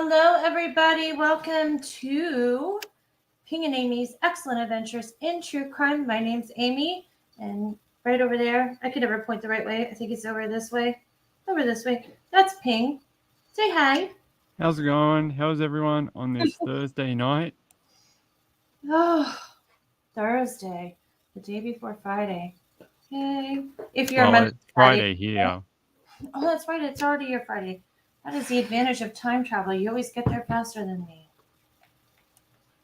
Hello, everybody. Welcome to Ping and Amy's Excellent Adventures in True Crime. My name's Aimee, and right over there, I can never point the right way. I think it's over this way. Over this way. That's Ping. Say hi. How's it going? How's everyone on this Thursday night? Oh, Thursday, the day before Friday. Yay. If you're a Well, Monday, it's Friday. Friday here. Oh, that's right. It's already your Friday. That is the advantage of time travel. You always get there faster than me.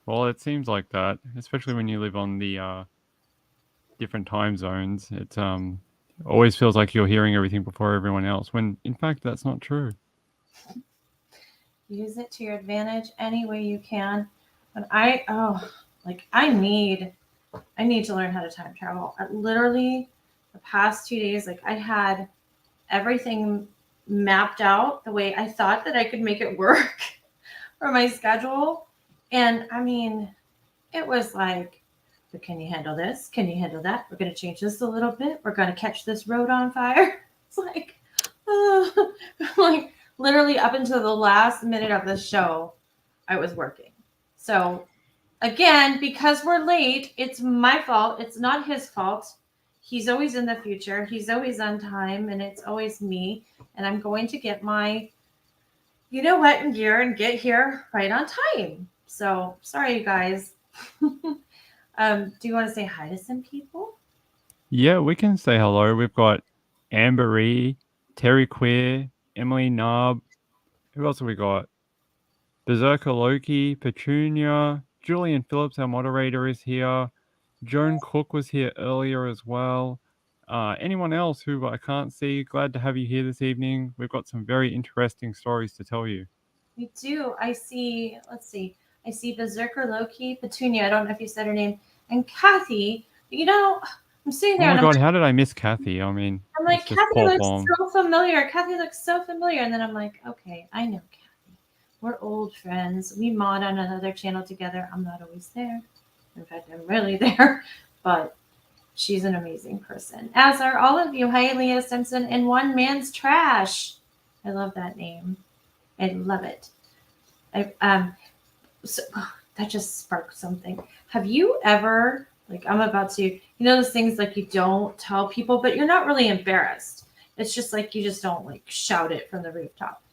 Well, it seems like that, especially when you live on the different time zones. It always feels like you're hearing everything before everyone else, when in fact that's not true. Use it to your advantage any way you can. But I need to learn how to time travel. Literally, the past 2 days, I had everything mapped out the way I thought that I could make it work for my schedule. And I mean, it was like, but can you handle this? Can you handle that? We're going to change this a little bit. We're going to catch this road on fire. It's like, like literally up until the last minute of the show, I was working. So again, because we're late, it's my fault. It's not his fault. He's always in the future. He's always on time, and it's always me. And I'm going to get my, in gear and get here right on time. So sorry, you guys. Do you want to say hi to some people? Yeah, we can say hello. We've got Ambery, Terry Queer, Emily Narb. Who else have we got? Berserker Loki, Petunia, Julian Phillips, our moderator, is here. Joan Cook was here earlier as well. Anyone else who I can't see, glad to have you here this evening. We've got some very interesting stories to tell you. We do. Let's see. I see Berserker Loki, Petunia. I don't know if you said her name. And Kathy. I'm sitting Oh there my and god, how did I miss Kathy? I mean, I'm it's like, just Kathy poor looks bomb. so familiar. Kathy looks so familiar. And then I'm like, okay, I know Kathy. We're old friends. We mod on another channel together. I'm not always there. In fact, I'm rarely there. But she's an amazing person. As are all of you. Hi, Leah Simpson and One Man's Trash. I love that name. I love it. So, that just sparked something. Have you ever, I'm about to, those things like you don't tell people, but you're not really embarrassed. It's just like you just don't shout it from the rooftop.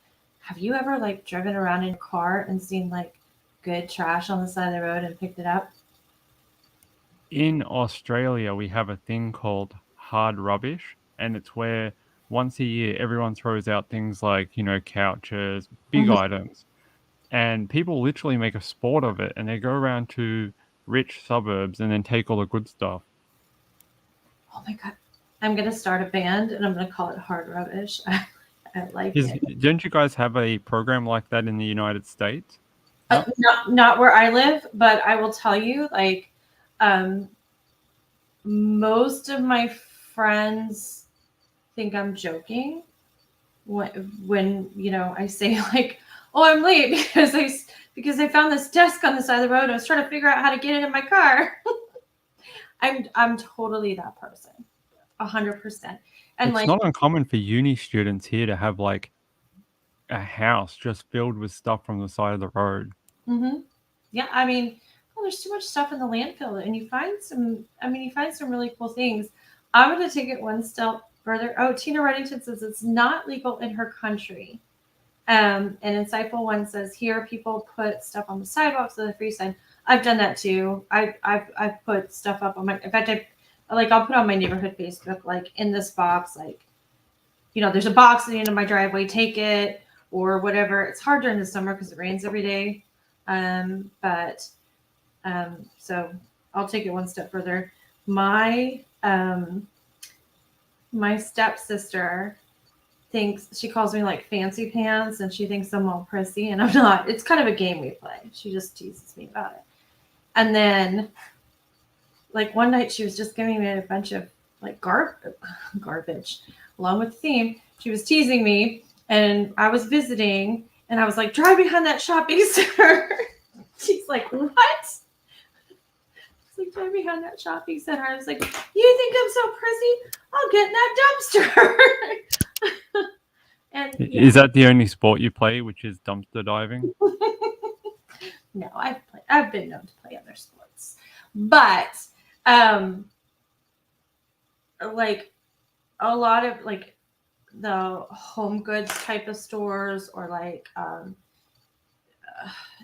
Have you ever driven around in a car and seen good trash on the side of the road and picked it up? In Australia, we have a thing called hard rubbish, and it's where once a year everyone throws out things like, couches, big Mhm. items, and people literally make a sport of it, and they go around to rich suburbs and then take all the good stuff. Oh my God. I'm going to start a band and I'm going to call it Hard Rubbish. I like Is, it. don't you guys have a program like that in the United States? No? Not where I live, but I will tell you, um, most of my friends think I'm joking when I say oh, I'm late because I found this desk on the side of the road. I was trying to figure out how to get it in my car. I'm totally that person, 100%. And It's not uncommon for uni students here to have a house just filled with stuff from the side of the road. mm-hmm. Yeah, I mean, well, there's too much stuff in the landfill, and you find some really cool things. I'm going to take it one step further. Oh, Tina Reddington says it's not legal in her country. And Insightful One says here people put stuff on the sidewalks of the free sign. I've done that too. I've put stuff up on my. In fact, I'll put on my neighborhood Facebook in this box there's a box at the end of my driveway. Take it or whatever. It's hard during the summer because it rains every day. But so I'll take it one step further. My stepsister she calls me fancy pants, and she thinks I'm all prissy, and I'm not. It's kind of a game we play. She just teases me about it. And then one night she was just giving me a bunch of garbage along with the theme. She was teasing me, and I was visiting, and I was like, drive behind that shopping center. She's like, what? It's drive behind that shopping center. I was like, you think I'm so prissy? I'll get in that dumpster. And yeah, Is that the only sport you play, which is dumpster diving? no, I've been known to play other sports, but um, like a lot of like the home goods type of stores or like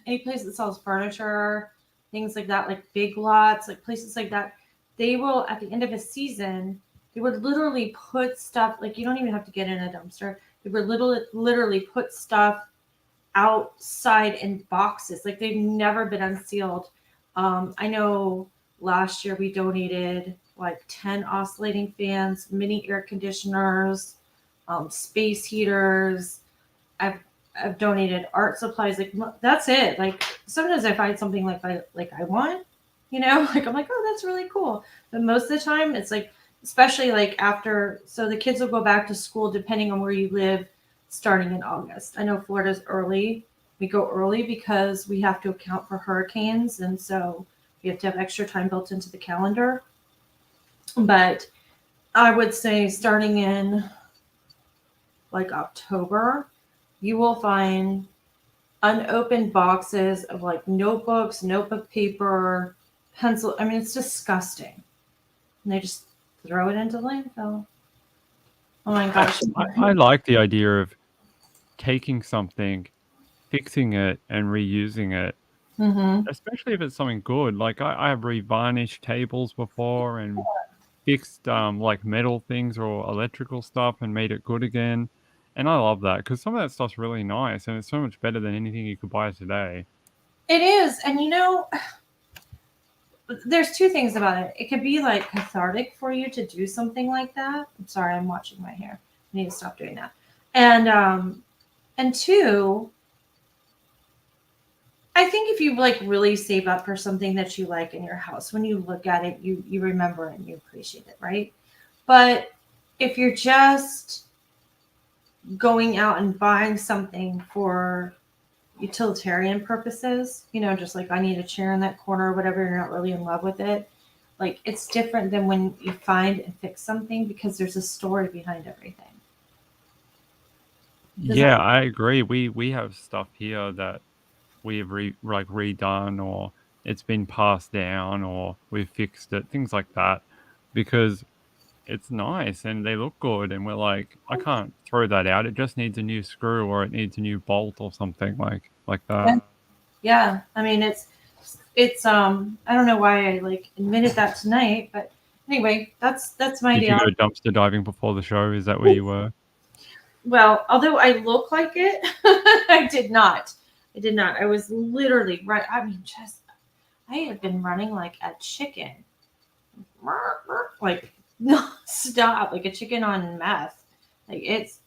any place that sells furniture, things like that, like Big Lots, like places like that, they will at the end of a season, they would literally put stuff like you don't even have to get in a dumpster. They would literally put stuff outside in boxes, like they've never been unsealed. I know last year we donated like 10 oscillating fans, mini air conditioners, space heaters. I've I've donated art supplies. Like that's it. Like sometimes I find something I want, like I'm like, oh, that's really cool. But most of the time, it's like, especially like after, so the kids will go back to school depending on where you live, starting in August. I know Florida's early. We go early because we have to account for hurricanes, and so we have to have extra time built into the calendar. But I would say starting in like October, you will find unopened boxes of like notebooks, notebook paper, pencil. I mean, it's disgusting. And they just throw it into landfill. Oh my gosh. I like the idea of taking something, fixing it, and reusing it, Mm-hmm. especially if it's something good. Like I have revarnished tables before and fixed like metal things or electrical stuff and made it good again. And I love that because some of that stuff's really nice and it's so much better than anything you could buy today. It is. And there's two things about it. It could be like cathartic for you to do something like that. I'm sorry, I'm watching my hair. I need to stop doing that. And two, I think if you like really save up for something that you like in your house, when you look at it, you remember it and you appreciate it, right? But if you're just going out and buying something for utilitarian purposes, just like I need a chair in that corner or whatever, you're not really in love with it. Like it's different than when you find and fix something because there's a story behind everything. Does that Yeah, I agree. We have stuff here that we have redone or it's been passed down or we've fixed it, things like that, because it's nice and they look good and we're like, I can't throw that out. It just needs a new screw or it needs a new bolt or something like yeah, that. yeah. I mean it's I don't know why I like admitted that tonight, but anyway, that's my Did you deal. go dumpster diving before the show? Is that where you were? Well, although I look like it, I did not. I did not. I was literally right. I mean, I had been running like a chicken, like no stop, like a chicken on meth. Like it's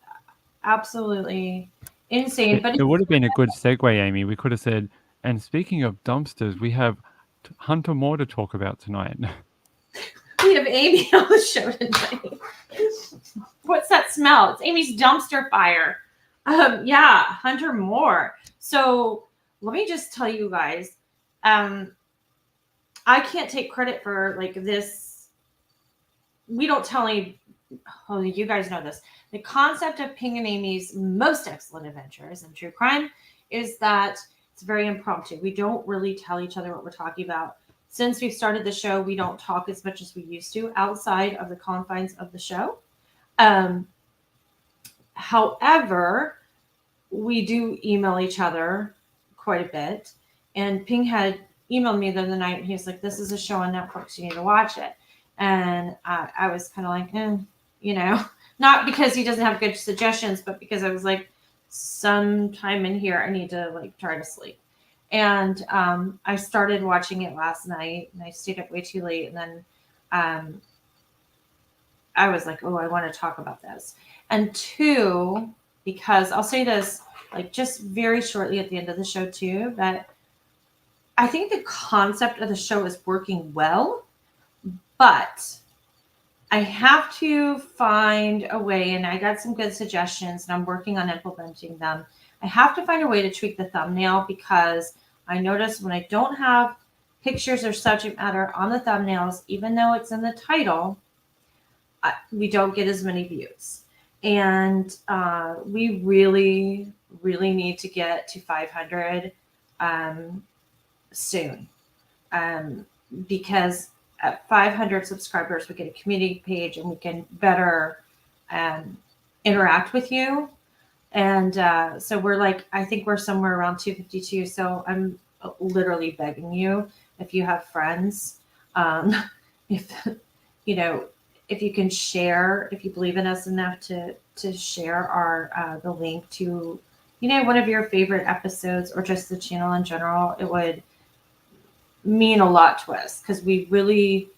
absolutely insane. But It would have been a good segue, Aimee. We could have said, and speaking of dumpsters, we have Hunter Moore to talk about tonight. we have Aimee on the show tonight. What's that smell? It's Aimee's dumpster fire. Yeah, Hunter Moore. So let me just tell you guys, I can't take credit for like this. We don't tell any. Oh, you guys know this. The concept of Ping and Amy's most excellent adventures in true crime is that it's very impromptu. We don't really tell each other what we're talking about. Since we've started the show, we don't talk as much as we used to outside of the confines of the show. Um, However, we do email each other quite a bit. And Ping had emailed me the other night, and he was like, "This is a show on Netflix. You need to watch it." And I was kind of like, not because he doesn't have good suggestions, but because I was like, sometime in here, I need to like try to sleep. And I started watching it last night, and I stayed up way too late. And then um, I was like, oh, I want to talk about this. And two, because I'll say this like just very shortly at the end of the show too, that I think the concept of the show is working well, but I have to find a way, and I got some good suggestions and I'm working on implementing them. I have to find a way to tweak the thumbnail because I notice when I don't have pictures or subject matter on the thumbnails, even though it's in the title, we don't get as many views. and we really, really need to get to 500 soon, um, because at 500 subscribers, we get a community page and we can better um, interact with you. And so we're like, I think we're somewhere around 252. So I'm literally begging you, if you have friends, um, if you know, if you can share, if you believe in us enough to share our the link to, one of your favorite episodes or just the channel in general, it would mean a lot to us, because we really,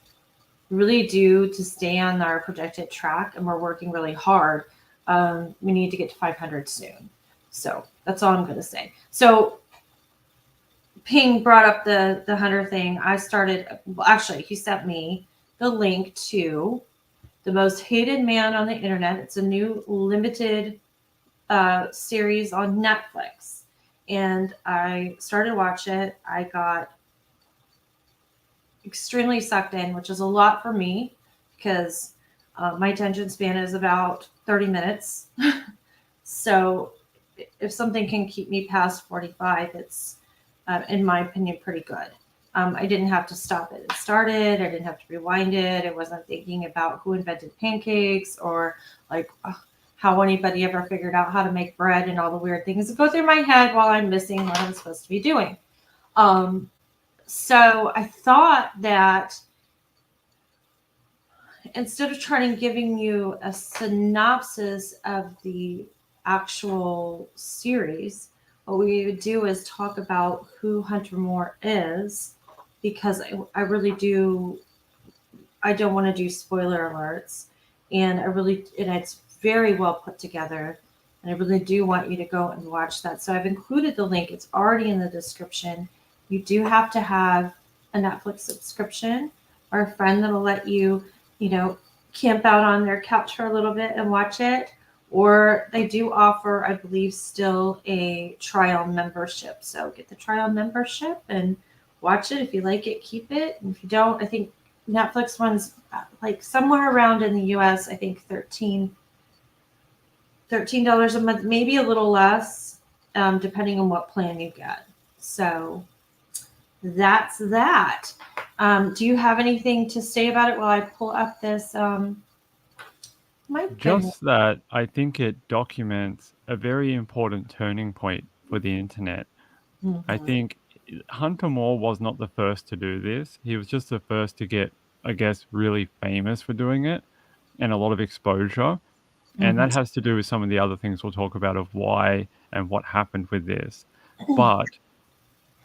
really do, to stay on our projected track, and we're working really hard. We need to get to 500 soon. So that's all I'm going to say. So Ping brought up the hunter thing. I started, well, actually, he sent me the link to The Most Hated Man on the Internet. It's a new limited series on Netflix. And I started watching it. I got extremely sucked in, which is a lot for me, because my attention span is about 30 minutes. So if something can keep me past 45, it's, in my opinion, pretty good. I didn't have to stop it. It started. I didn't have to rewind it. I wasn't thinking about who invented pancakes, or like how anybody ever figured out how to make bread, and all the weird things that go through my head while I'm missing what I'm supposed to be doing. So I thought that instead of trying to giving you a synopsis of the actual series, what we would do is talk about who Hunter Moore is, because I really do. I don't want to do spoiler alerts, and it's very well put together, and I really do want you to go and watch that. So I've included the link. It's already in the description. You do have to have a Netflix subscription, or a friend that'll let you, camp out on their couch for a little bit and watch it. Or they do offer, I believe, still a trial membership. So get the trial membership and watch it. If you like it, keep it. And if you don't, I think Netflix one's like somewhere around in the US, I think $13 a month, maybe a little less, depending on what plan you get. So that's that. Do you have anything to say about it while I pull up this? My goodness. Just that I think it documents a very important turning point for the internet. I Mm-hmm. think Hunter Moore was not the first to do this. He was just the first to get, I guess, really famous for doing it and a lot of exposure. And Mm-hmm. that has to do with some of the other things we'll talk about of why and what happened with this. But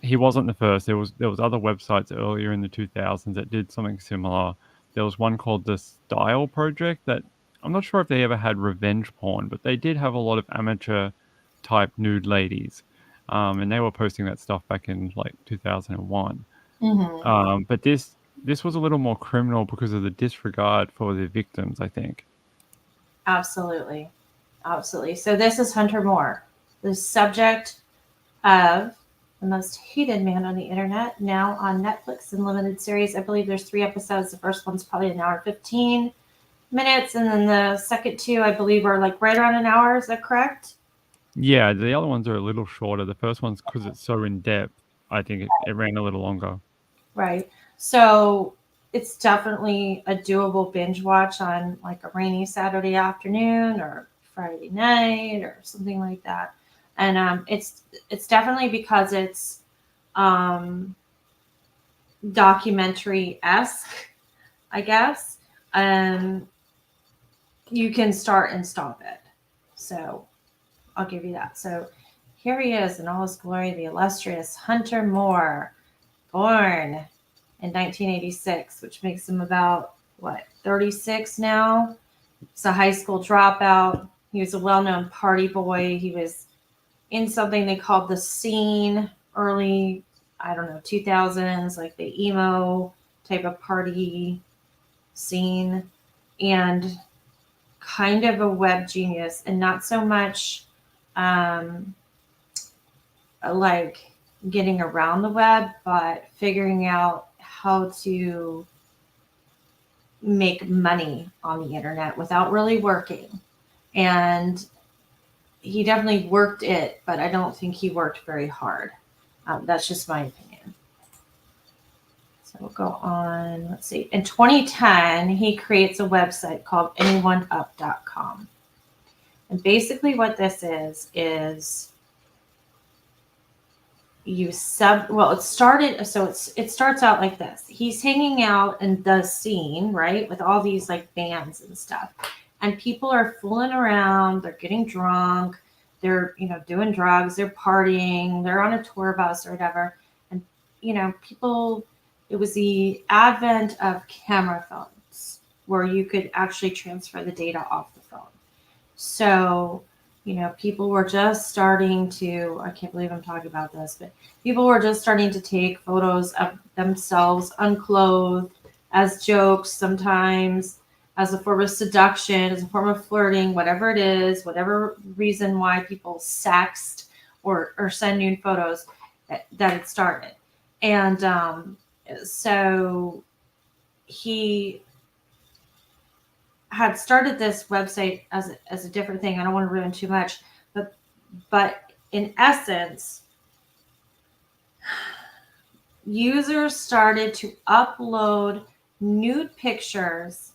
he wasn't the first. There was other websites earlier in the 2000s that did something similar. There was one called the Style Project that I'm not sure if they ever had revenge porn, but they did have a lot of amateur type nude ladies, and they were posting that stuff back in like 2001. Mm-hmm. But this was a little more criminal because of the disregard for the victims, I think. Absolutely. Absolutely. So this is Hunter Moore, the subject of The Most Hated Man on the Internet, now on Netflix in limited series. I believe there's 3 episodes. The first one's probably an hour and 15 minutes, and then the second 2, I believe, are like right around an hour. Is that correct? Yeah, the other ones are a little shorter. The first one's because it's so in depth. I think it ran a little longer. Right. So it's definitely a doable binge watch on like a rainy Saturday afternoon or Friday night or something like that. And it's definitely because it's um, documentary esque, I guess. Um, you can start and stop it. So I'll give you that. So here he is in all his glory, the illustrious Hunter Moore, born in 1986, which makes him about, what, 36 now? He's a high school dropout. He was a well known party boy. He was in something they called the scene early, I don't know, 2000s, like the emo type of party scene, and kind of a web genius, and not so much um, like getting around the web, but figuring out how to make money on the internet without really working. and he definitely worked it, but I don't think he worked very hard. That's just my opinion. So we'll go on. Let's see. In 2010, he creates a website called anyoneUp.com. And basically what this is you it starts out like this. He's hanging out in the scene, right, with all these like bands and stuff. And people are fooling around, they're getting drunk, they're, doing drugs, they're partying, they're on a tour bus or whatever. And, people, it was the advent of camera phones where you could actually transfer the data off the phone. So, people were just starting to, I can't believe I'm talking about this, but people were just starting to take photos of themselves unclothed as jokes sometimes, as a form of seduction, as a form of flirting, whatever it is, whatever reason why people sext or send nude photos that it started. And so he had started this website as a different thing. I don't want to ruin too much, but in essence, users started to upload nude pictures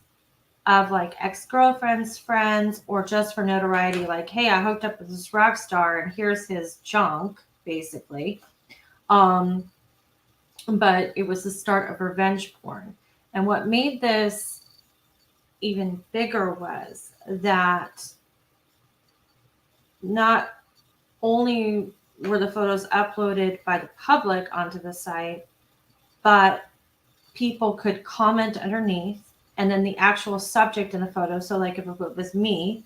of like ex-girlfriends, friends, or just for notoriety, like, hey, I hooked up with this rock star and here's his junk, basically. But it was the start of revenge porn. And what made this even bigger was that not only were the photos uploaded by the public onto the site, but people could comment underneath, and then the actual subject in the photo. So like if it was me,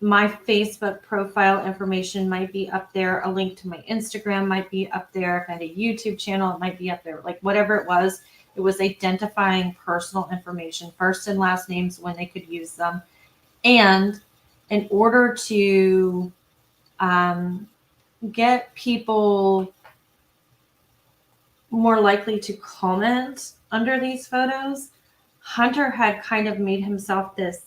my Facebook profile information might be up there. A link to my Instagram might be up there. If I had a YouTube channel, it might be up there. Like whatever it was identifying personal information, first and last names when they could use them. And in order to get people more likely to comment under these photos, Hunter had kind of made himself this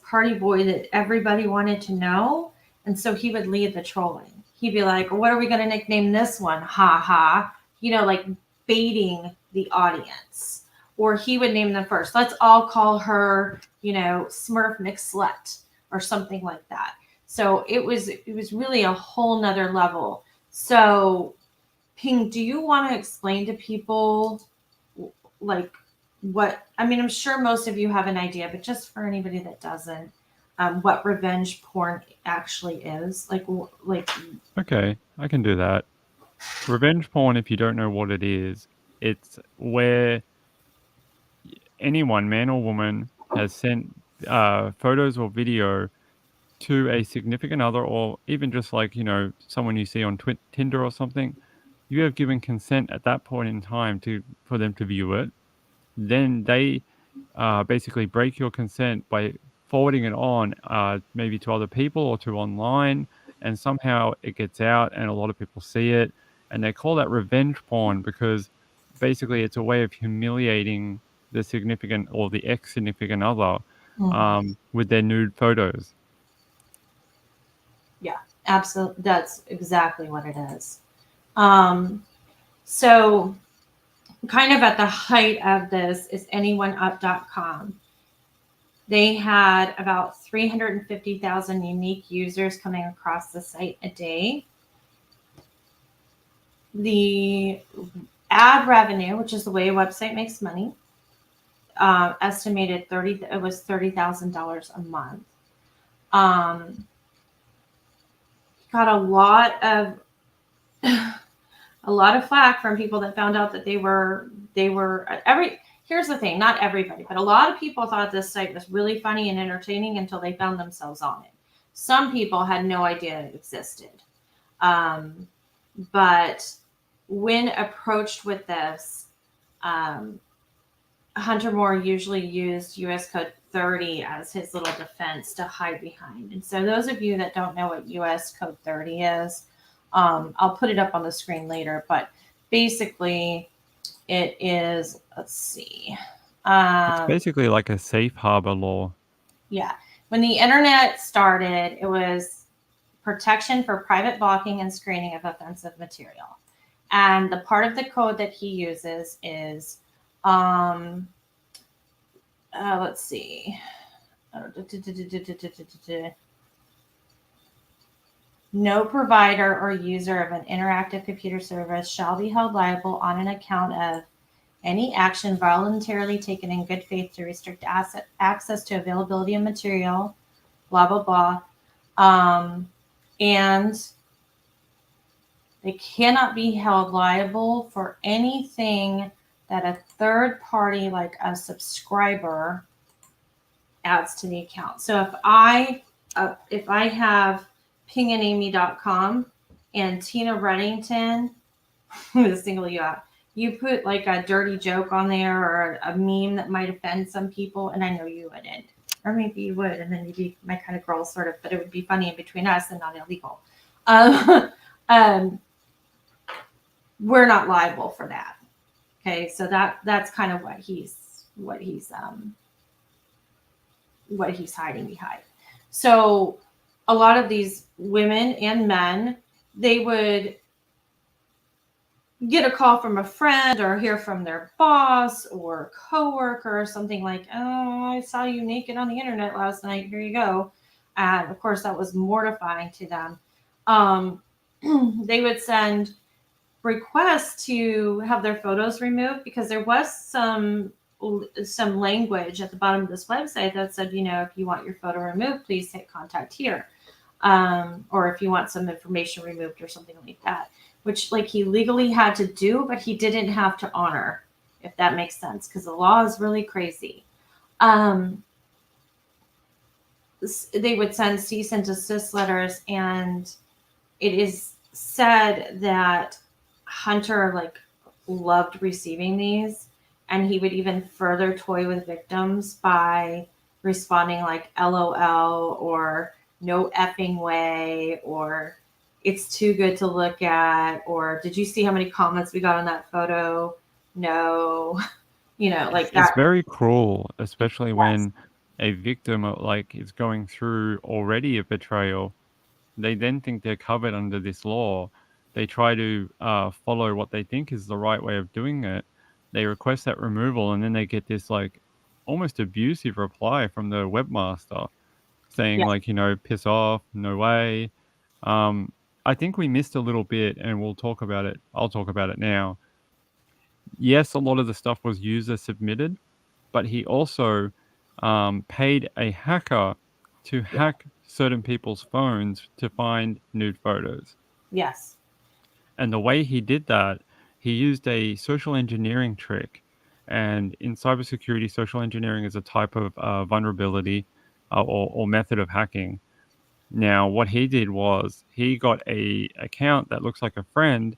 party boy that everybody wanted to know. And so he would lead the trolling. He'd be like, what are we going to nickname this one? Ha ha. Like baiting the audience. Or he would name them first. Let's all call her, Smurf McSlut or something like that. So it was really a whole nother level. So Ping, do you want to explain to people like what, I'm sure most of you have an idea, but just for anybody that doesn't, what revenge porn actually is? Okay, I can do that. Revenge porn, if you don't know what it is, it's where anyone, man or woman, has sent photos or video to a significant other, or even just like, someone you see on Tinder or something. You have given consent at that point in time for them to view it. Then they basically break your consent by forwarding it on maybe to other people or to online, and somehow it gets out and a lot of people see it, and they call that revenge porn because basically it's a way of humiliating the significant or the ex-significant other with their nude photos. Yeah, absolutely. That's exactly what it is. So kind of at the height of this is anyoneUp.com. They had about 350,000 unique users coming across the site a day. The ad revenue, which is the way a website makes money, estimated it was $30,000 a month. Got a lot of flack from people that found out that they were here's the thing, not everybody, but a lot of people thought this site was really funny and entertaining until they found themselves on it. Some people had no idea it existed. But when approached with this, Hunter Moore usually used US Code 30 as his little defense to hide behind. And so those of you that don't know what US Code 30 is, I'll put it up on the screen later, but basically it is, let's see. It's basically like a safe harbor law. Yeah. when the internet started, it was protection for private blocking and screening of offensive material. And the part of the code that he uses is, let's see. No provider or user of an interactive computer service shall be held liable on an account of any action voluntarily taken in good faith to restrict access to availability of material, blah, blah, blah. And they cannot be held liable for anything that a third party, like a subscriber, adds to the account. So if I have pingandaimee.com and Tina Reddington, I'm going to single you out. You put like a dirty joke on there or a meme that might offend some people, and I know you wouldn't. Or maybe you would, and then you'd be my kind of girl, sort of, but it would be funny in between us and not illegal. We're not liable for that. Okay, so that's kind of what he's hiding behind. So a lot of these women and men, they would get a call from a friend or hear from their boss or coworker or something like, oh, I saw you naked on the internet last night. Here you go. And of course, that was mortifying to them. They would send requests to have their photos removed because there was some language at the bottom of this website that said, if you want your photo removed, please hit contact here. Or if you want some information removed or something like that, which like he legally had to do, but he didn't have to honor, if that makes sense, because the law is really crazy. They would send cease and desist letters, and it is said that Hunter loved receiving these, and he would even further toy with victims by responding like LOL or no effing way or it's too good to look at, or did you see how many comments we got on that photo? No. Like that. It's very cruel, especially Yes. when a victim is going through already a betrayal. They then think they're covered under this law. They try to follow what they think is the right way of doing it. They request that removal, and then they get this almost abusive reply from the webmaster saying piss off, no way. I think we missed a little bit, and we'll talk about it. I'll talk about it now. Yes, a lot of the stuff was user submitted, but he also paid a hacker to hack certain people's phones to find nude photos. Yes. And the way he did that, he used a social engineering trick. And in cybersecurity, social engineering is a type of vulnerability or method of hacking. Now, what he did was he got a account that looks like a friend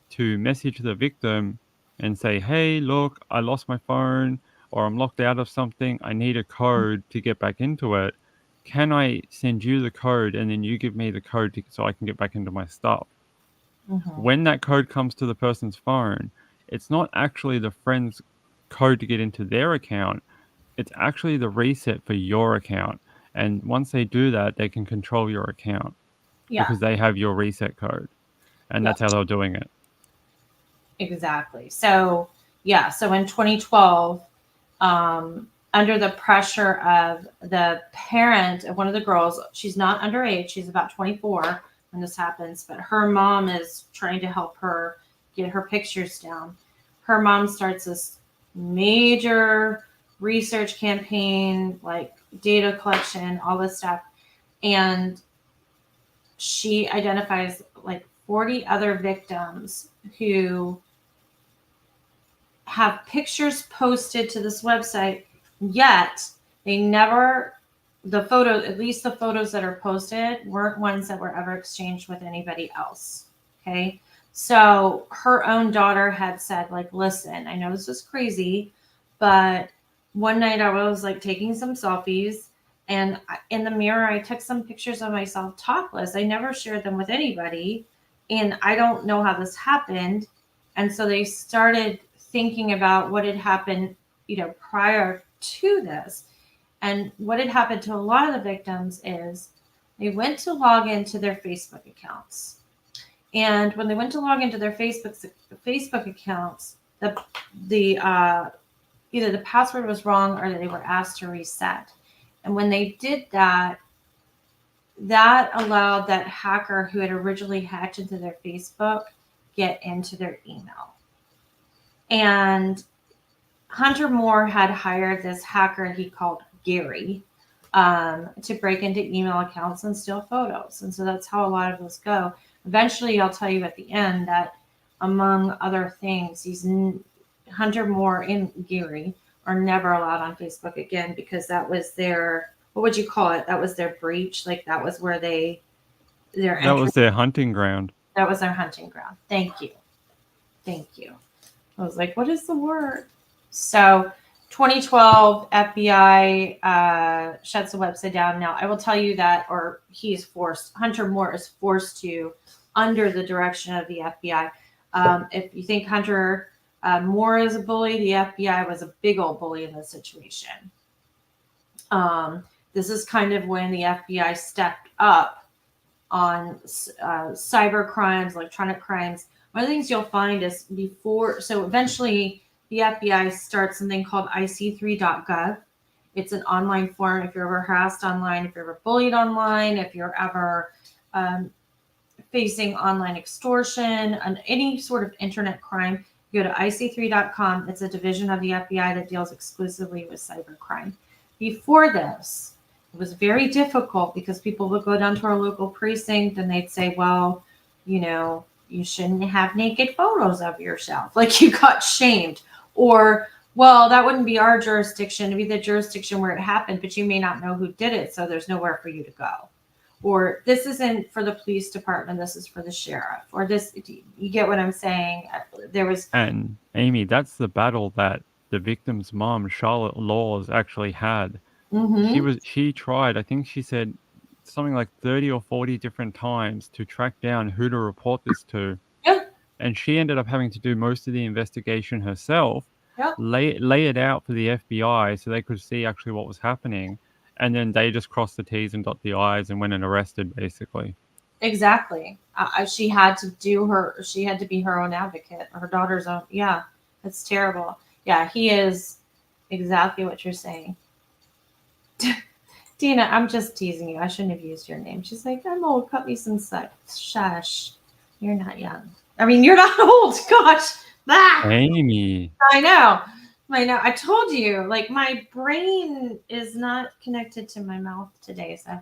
to message the victim and say, hey, look, I lost my phone or I'm locked out of something. I need a code to get back into it. Can I send you the code and then you give me the code so I can get back into my stuff? Mm-hmm. When that code comes to the person's phone, it's not actually the friend's code to get into their account. It's actually the reset for your account. And once they do that, they can control your account because they have your reset code. And that's how they're doing it. Exactly. So in 2012, under the pressure of the parent of one of the girls, she's not underage, she's about 24 when this happens, but her mom is trying to help her get her pictures down. Her mom starts this major research campaign, like data collection, all this stuff. And she identifies like 40 other victims who have pictures posted to this website, yet they never, at least the photos that are posted weren't ones that were ever exchanged with anybody else. Okay. So her own daughter had said, like, listen, I know this is crazy, but one night I was like taking some selfies, and in the mirror, I took some pictures of myself topless. I never shared them with anybody, and I don't know how this happened. And so they started thinking about what had happened, prior to this. And what had happened to a lot of the victims is they went to log into their Facebook accounts. And when they went to log into their Facebook accounts, the either the password was wrong or they were asked to reset. And when they did that, that allowed that hacker who had originally hacked into their Facebook get into their email. And Hunter Moore had hired this hacker he called Gary to break into email accounts and steal photos. And so that's how a lot of those go. Eventually, I'll tell you at the end that, among other things, Hunter Moore and Gary are never allowed on Facebook again because that was their, what would you call it? That was their breach. Like that was where That was their hunting ground. That was their hunting ground. Thank you. Thank you. I was like, what is the word? So 2012 FBI shuts the website down. Now I will tell you that, or Hunter Moore is forced to, under the direction of the FBI. If you think Hunter Moore is a bully, the FBI was a big old bully in this situation. This is kind of when the FBI stepped up on cyber crimes, electronic crimes. One of the things you'll find is so eventually the FBI starts something called IC3.gov. It's an online forum. If you're ever harassed online, if you're ever bullied online, if you're ever facing online extortion, any sort of internet crime, you go to IC3.com. It's a division of the FBI that deals exclusively with cybercrime. Before this, it was very difficult because people would go down to our local precinct and they'd say, well, you shouldn't have naked photos of yourself. Like you got shamed. Or, well, that wouldn't be our jurisdiction. It'd be the jurisdiction where it happened, but you may not know who did it, so there's nowhere for you to go. Or this isn't for the police department, this is for the sheriff. Or this, you get what I'm saying? And Aimee, that's the battle that the victim's mom, Charlotte Laws, actually had. Mm-hmm. She tried, I think she said something like 30 or 40 different times to track down who to report this to. Yeah. And she ended up having to do most of the investigation herself, Yeah. lay it out for the FBI so they could see actually what was happening. And then they just crossed the T's and dot the I's and went and arrested, basically. Exactly. She had to be her own advocate, her daughter's own. Yeah, that's terrible. Yeah, he is exactly what you're saying. Dina, I'm just teasing you. I shouldn't have used your name. She's like, I'm old. Cut me some slack. Shush. You're not young. I mean, you're not old. Gosh. Ah! Aimee. I know. I told you, like, my brain is not connected to my mouth today. So I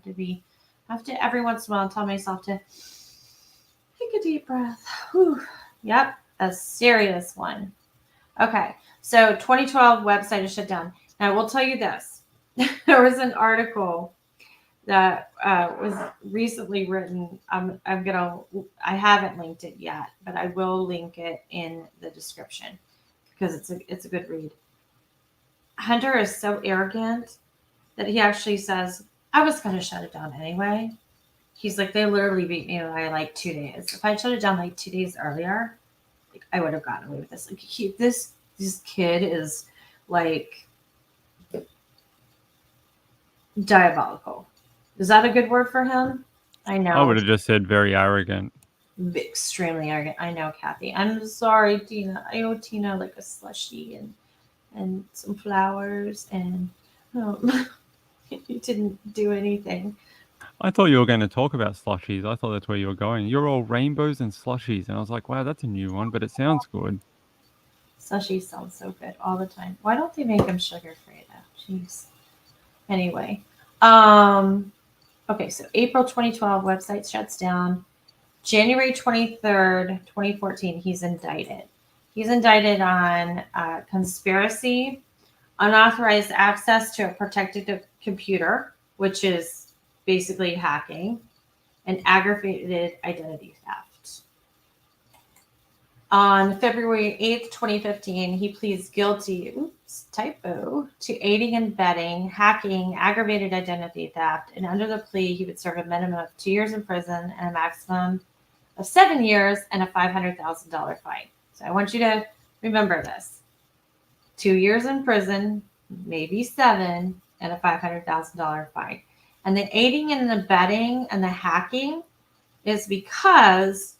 have to every once in a while tell myself to take a deep breath. Whew. Yep. A serious one. Okay. So 2012 website is shut down. Now I will tell you this. There was an article that was recently written. I haven't linked it yet, but I will link it in the description because it's a good read. Hunter is so arrogant that he actually says, I was going to shut it down anyway. He's like, they literally beat me by like 2 days. If I shut it down like 2 days earlier, like I would have gotten away with this. Like this kid is like diabolical. Is that a good word for him? I know. I would have just said very arrogant. Extremely arrogant. I know, Kathy. I'm sorry, Tina. I owe Tina like a slushie and some flowers, and you didn't do anything. I thought you were going to talk about slushies. I thought that's where you were going. You're all rainbows and slushies. And I was like, wow, that's a new one, but it sounds good. Slushies sound so good all the time. Why don't they make them sugar-free, though? Jeez. Anyway. Okay, so April 2012, website shuts down. January 23rd, 2014, he's indicted. He's indicted on conspiracy, unauthorized access to a protected computer, which is basically hacking, and aggravated identity theft. On February 8th, 2015, he pleads guilty, to aiding and abetting, hacking, aggravated identity theft, and under the plea, he would serve a minimum of 2 years in prison and a maximum of 7 years and a $500,000 fine. So I want you to remember this. 2 years in prison, maybe 7, and a $500,000 fine. And the aiding and abetting and the hacking is because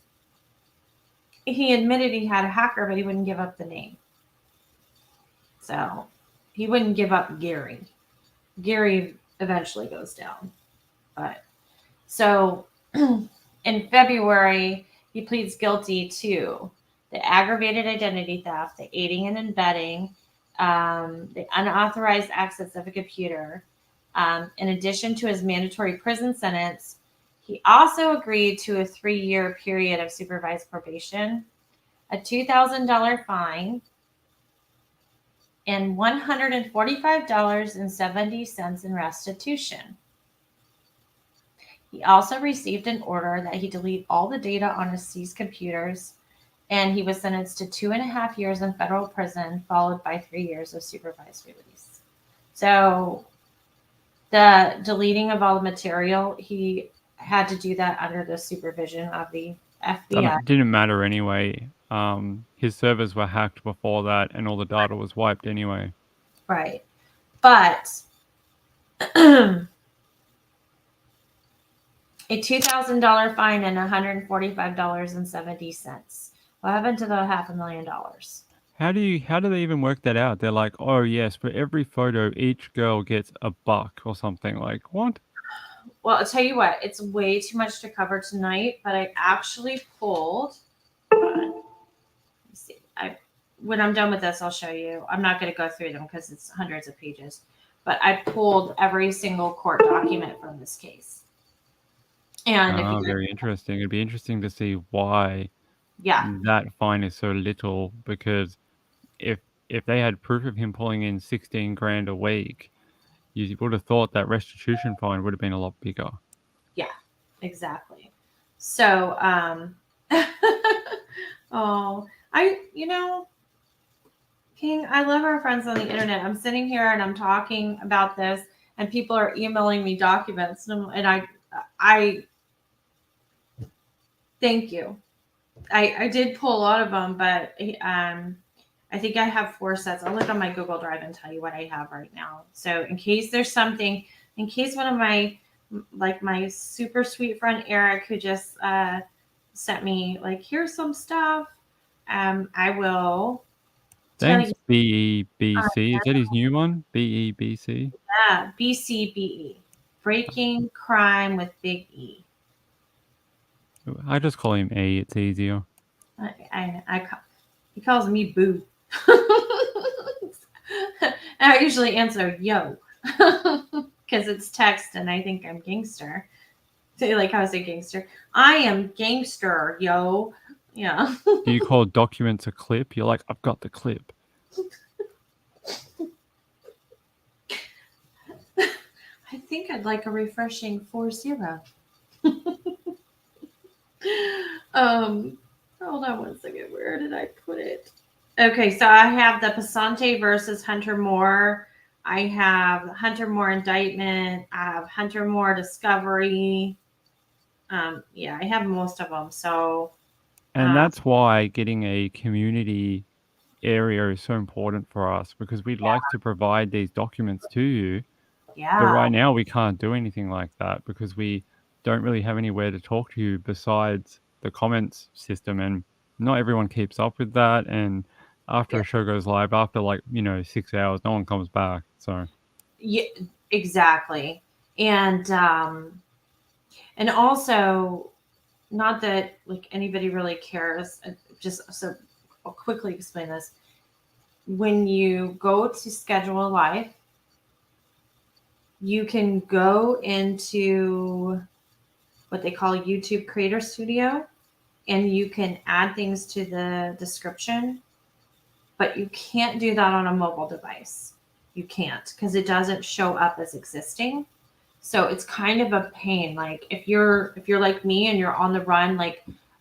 he admitted he had a hacker, but he wouldn't give up the name. So he wouldn't give up Gary. Gary eventually goes down. But so in February, he pleads guilty to the aggravated identity theft, the aiding and abetting, the unauthorized access of a computer. In addition to his mandatory prison sentence, he also agreed to a 3-year period of supervised probation, a $2,000 fine, and $145.70 in restitution. He also received an order that he delete all the data on his seized computers, and he was sentenced to 2.5 years in federal prison, followed by 3 years of supervised release. So the deleting of all the material, he had to do that under the supervision of the FBI. That didn't matter anyway. His servers were hacked before that, and all the data was wiped anyway. Right. But a $2,000 fine and $145.70. What happened to the $500,000? How do they even work that out? They're like, oh yes, for every photo, each girl gets $1 or something. Like what? Well, I'll tell you what, it's way too much to cover tonight, but I actually pulled. Let me see. When I'm done with this, I'll show you. I'm not going to go through them because it's hundreds of pages, but I pulled every single court document from this case. And very interesting. It'd be interesting to see why that fine is so little, because if they had proof of him pulling in 16 grand a week, you would have thought that restitution fine would have been a lot bigger. Yeah, exactly. So, King, I love our friends on the internet. I'm sitting here and I'm talking about this, and people are emailing me documents, and I thank you. I did pull a lot of them, but I think I have 4 sets. I'll look on my Google Drive and tell you what I have right now. So in case there's something, in case one of my super sweet friend Eric, who just sent me here's some stuff, I will. Thanks, BEBC. Is that his new one? BEBC? Yeah, BCBE. Breaking Crime with Big E. I just call him A. It's easier. He calls me Boo. And I usually answer yo because it's text and I think I'm gangster. So like how I say gangster. I am gangster, yo. Yeah. Do you call documents a clip? You're like, I've got the clip. I think I'd like a refreshing 4-0. Hold on one second. Where did I put it? Okay, so I have the Passante versus Hunter Moore. I have Hunter Moore indictment. I have Hunter Moore discovery. I have most of them. So, and that's why getting a community area is so important for us, because we'd like to provide these documents to you. Yeah. But right now we can't do anything like that because we don't really have anywhere to talk to you besides the comments system, and not everyone keeps up with that. And after a show goes live, after 6 hours, no one comes back. So yeah, exactly. And also, not that anybody really cares. Just so I'll quickly explain this. When you go to schedule a live, you can go into what they call YouTube Creator Studio, and you can add things to the description, but you can't do that on a mobile device. You can't, because it doesn't show up as existing. So it's kind of a pain. Like if you're like me and you're on the run,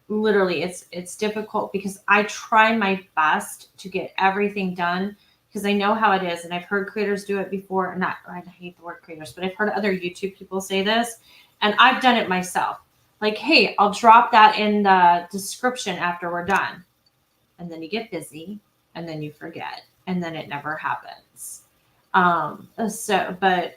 literally it's difficult, because I try my best to get everything done, because I know how it is, and I've heard creators do it before. And I hate the word creators, but I've heard other YouTube people say this, and I've done it myself. Hey, I'll drop that in the description after we're done. And then you get busy, and then you forget, and then it never happens. But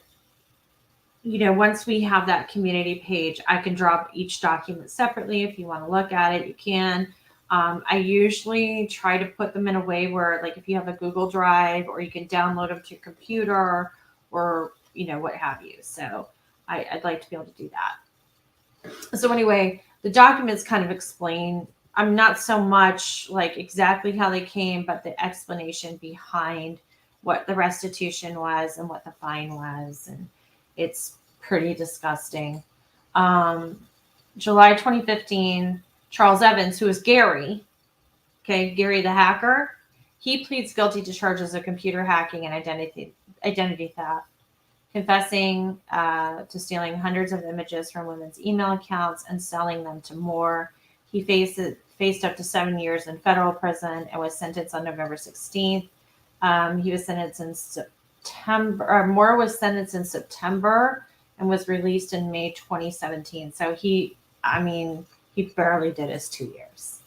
once we have that community page, I can drop each document separately. If you want to look at it, you can. I usually try to put them in a way where, like, if you have a Google Drive, or you can download them to your computer, or what have you. So I'd like to be able to do that. So anyway, the documents kind of explain. I'm not so much like exactly how they came, but the explanation behind what the restitution was and what the fine was, and it's pretty disgusting. Um, July 2015, Charles Evans, who is Gary, Gary the hacker, he pleads guilty to charges of computer hacking and identity theft, confessing to stealing hundreds of images from women's email accounts and selling them to Moore. He faced up to 7 years in federal prison and was sentenced on November 16th. He was sentenced in September. Moore was sentenced in September and was released in May 2017. So he barely did his 2 years.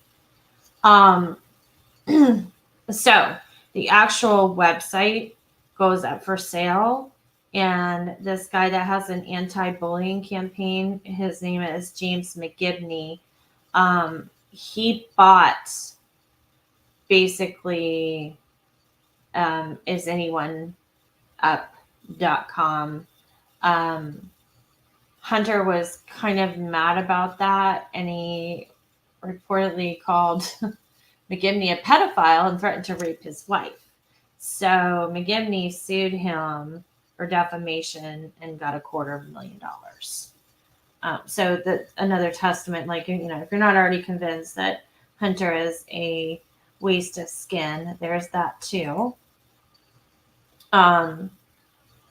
So the actual website goes up for sale, and this guy that has an anti-bullying campaign, his name is James McGibney. He bought basically isanyoneup.com. Hunter was kind of mad about that, and he reportedly called McGibney a pedophile and threatened to rape his wife. So McGibney sued him for defamation and got $250,000. So that another testament, like, if you're not already convinced that Hunter is a waste of skin, there's that too. So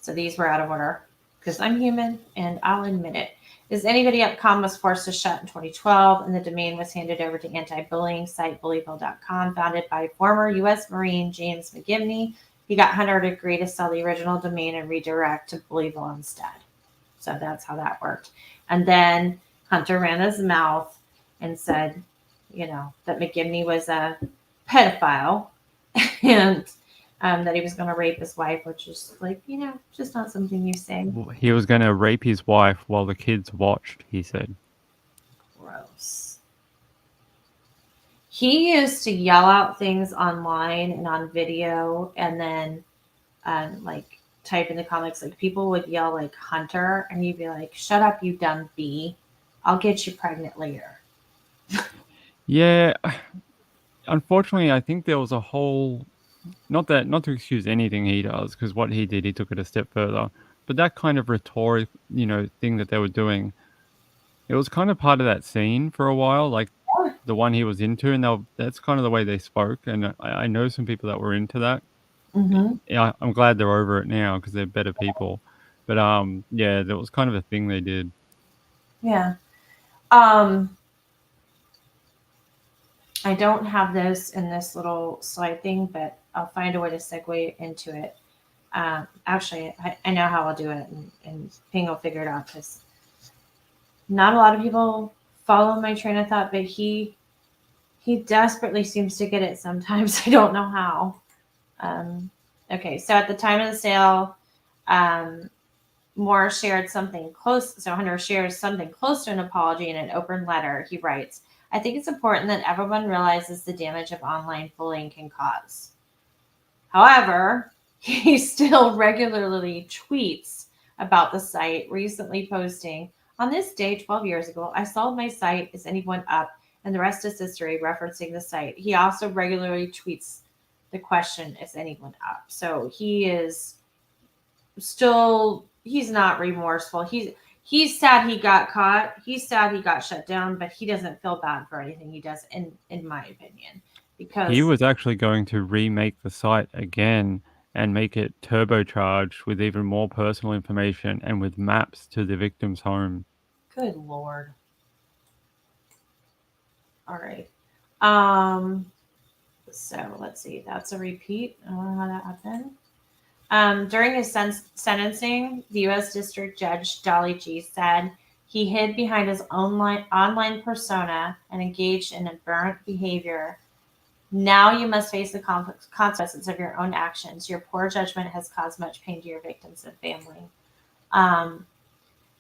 these were out of order because I'm human and I'll admit it. IsAnybodyUp.com was forced to shut in 2012, and the domain was handed over to anti-bullying site bullyville.com, founded by former U.S. Marine James McGibney. He got Hunter to agree to sell the original domain and redirect to Bullyville instead. So that's how that worked. And then Hunter ran his mouth and said, that McGibney was a pedophile and that he was going to rape his wife, which is like, just not something you say. He was going to rape his wife while the kids watched, he said. Gross. He used to yell out things online and on video, and then like type in the comments, like people would yell like Hunter, and he'd be like, "Shut up, you dumb bee. I'll get you pregnant later." Yeah. Unfortunately, I think there was a whole, not to excuse anything he does, because what he did, he took it a step further, but that kind of rhetoric, thing that they were doing, it was kind of part of that scene for a while, like the one he was into, and that's kind of the way they spoke, and I know some people that were into that. Mm-hmm. Yeah, I'm glad they're over it now because they're better people. But yeah, that was kind of a thing they did. Yeah. I don't have this in this little slide thing, but I'll find a way to segue into it. Actually, I know how I'll do it, and Ping will figure it out, because not a lot of people follow my train of thought, but he desperately seems to get it sometimes. I don't know how. Okay, so at the time of the sale, Moore shared something close. So Hunter shares something close to an apology in an open letter. He writes, "I think it's important that everyone realizes the damage of online bullying can cause." However, he still regularly tweets about the site, recently posting, "On this day 12 years ago, I sold my site, Is Anyone Up? And the rest is history," referencing the site. He also regularly tweets the question, "Is anyone up?" So he is still, he's not remorseful. He's sad he got caught. He's sad he got shut down, but he doesn't feel bad for anything he does, in my opinion. Because He was actually going to remake the site again and make it turbocharged with even more personal information and with maps to the victim's home. Good Lord. All right. So let's see. That's a repeat. I don't know how that happened. During his sentencing, the U.S. District Judge Dolly G said he hid behind his online persona and engaged in aberrant behavior Now you must face the consequences of your own actions. Your poor judgment has caused much pain to your victims and family. Um,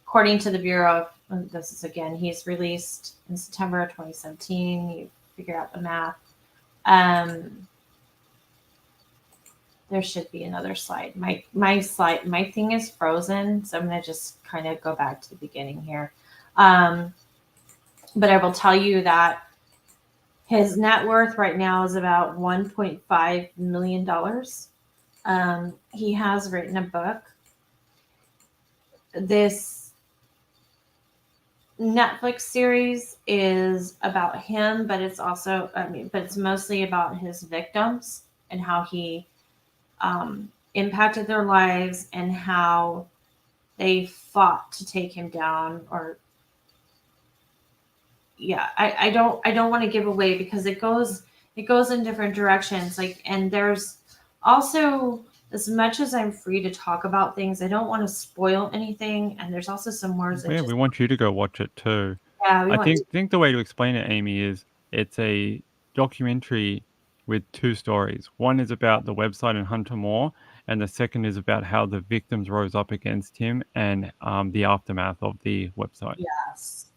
According to the Bureau of, this is again, he's released in September of 2017. You figure out the math. There should be another slide. My thing is frozen, so I'm gonna just kind of go back to the beginning here. But I will tell you that his net worth right now is about $1.5 million. He has written a book. This Netflix series is about him, but it's also, but it's mostly about his victims and how he impacted their lives and how they fought to take him down. Or yeah, I don't want to give away because it goes in different directions. Like, and there's also, as much as I'm free to talk about things, I don't want to spoil anything. And there's also some words Yeah, we want you to go watch it too. yeah, we I want think the way to explain it, Aimee, is it's a documentary with two stories. One is about the website and Hunter Moore, and the second is about how the victims rose up against him and the aftermath of the website. yes,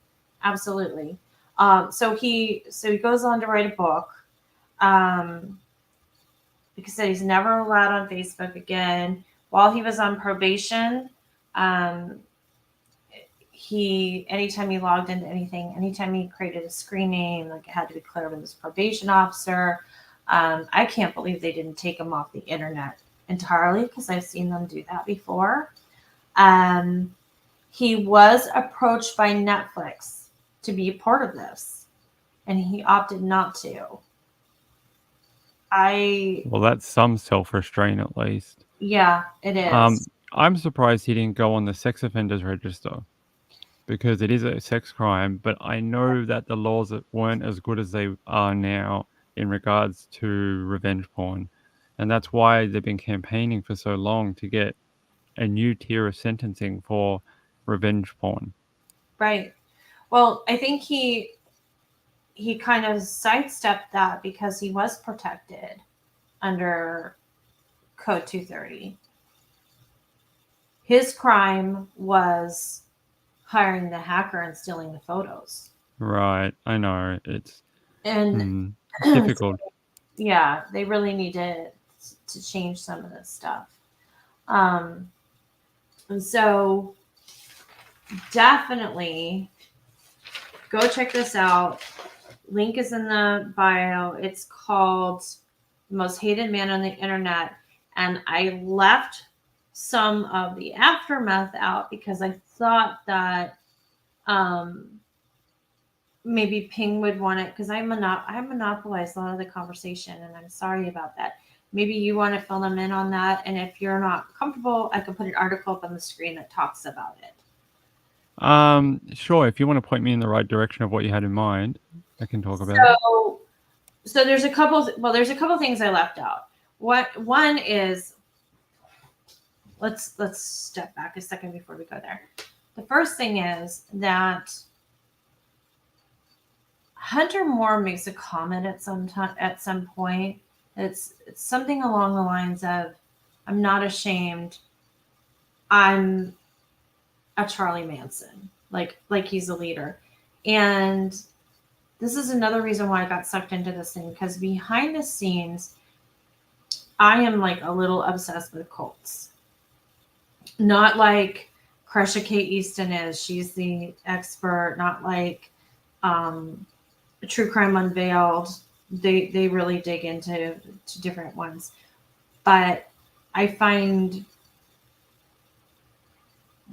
absolutely. So he goes on to write a book. Because he's never allowed on Facebook again. While he was on probation, um, anytime he logged into anything, anytime he created a screen name, like it had to be cleared with his probation officer. I can't believe they didn't take him off the internet entirely because I've seen them do that before. He was approached by Netflix to be a part of this, and he opted not to. Well, that's some self-restraint at least. Yeah, it is. I'm surprised he didn't go on the sex offenders register because it is a sex crime, but I know that the laws weren't as good as they are now in regards to revenge porn. And that's why they've been campaigning for so long to get a new tier of sentencing for revenge porn. Right. Well, I think he kind of sidestepped that because he was protected under Code 230. His crime was hiring the hacker and stealing the photos. Right. I know. It's And difficult. yeah, they really need to change some of this stuff. And so definitely go check this out. Link is in the bio. It's called The Most Hated Man on the Internet. And I left some of the aftermath out because I thought that maybe Ping would want it because I monopolized a lot of the conversation, and I'm sorry about that. Maybe you want to fill them in on that, and if you're not comfortable, I can put an article up on the screen that talks about it. Sure. If you want to point me in the right direction of what you had in mind, I can talk about it. So there's a couple. Well, there's a couple things I left out. One is, let's step back a second before we go there. The first thing is that Hunter Moore makes a comment at some point. It's something along the lines of, "I'm not ashamed. I'm a Charlie Manson." Like he's a leader. And this is another reason why I got sucked into this thing, because behind the scenes, I am like a little obsessed with cults. Not like Crusha K. Easton is. She's the expert. Not like True Crime Unveiled. They really dig into different ones. But I find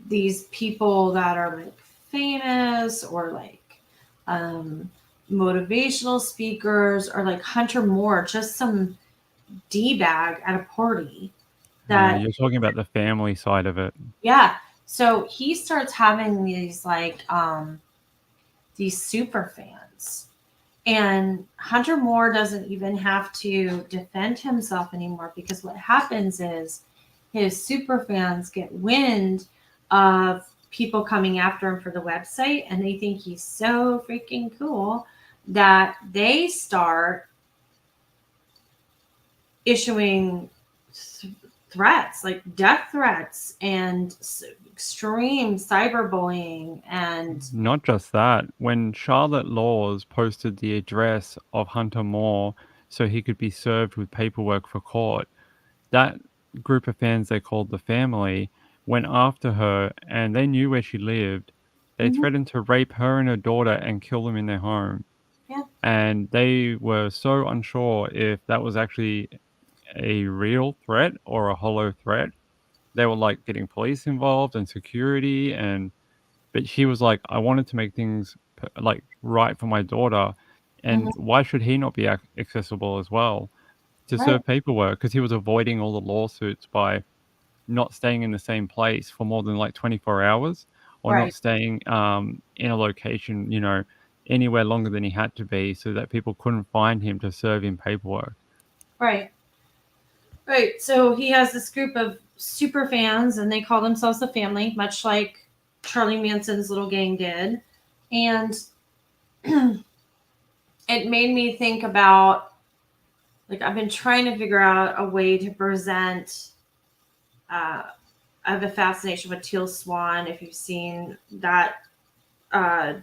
these people that are like famous or like motivational speakers, or like Hunter Moore, just some D-bag at a party. Yeah, you're talking about the family side of it. Yeah. So he starts having these like these super fans. And Hunter Moore doesn't even have to defend himself anymore, because what happens is his super fans get wind of people coming after him for the website, and they think he's so freaking cool that they start issuing threats, like death threats and extreme cyberbullying. And Not just that, when Charlotte Laws posted the address of Hunter Moore so he could be served with paperwork for court, that group of fans they called the family went after her and they knew where she lived. They Mhm. threatened to rape her and her daughter and kill them in their home. Yeah, And they were so unsure if that was actually a real threat or a hollow threat. They were like getting police involved and security and but she was like, "I wanted to make things like right for my daughter, hmm, and why should he not be accessible as well to right, serve paperwork? Because he was avoiding all the lawsuits by not staying in the same place for more than like 24 hours or not right, staying in a location, anywhere longer than he had to be so that people couldn't find him to serve him paperwork. right, right. So he has this group of super fans, and they call themselves the family, much like Charlie Manson's little gang did. And it made me think about, like, I've been trying to figure out a way to present. Uh, I have a fascination with Teal Swan. If you've seen that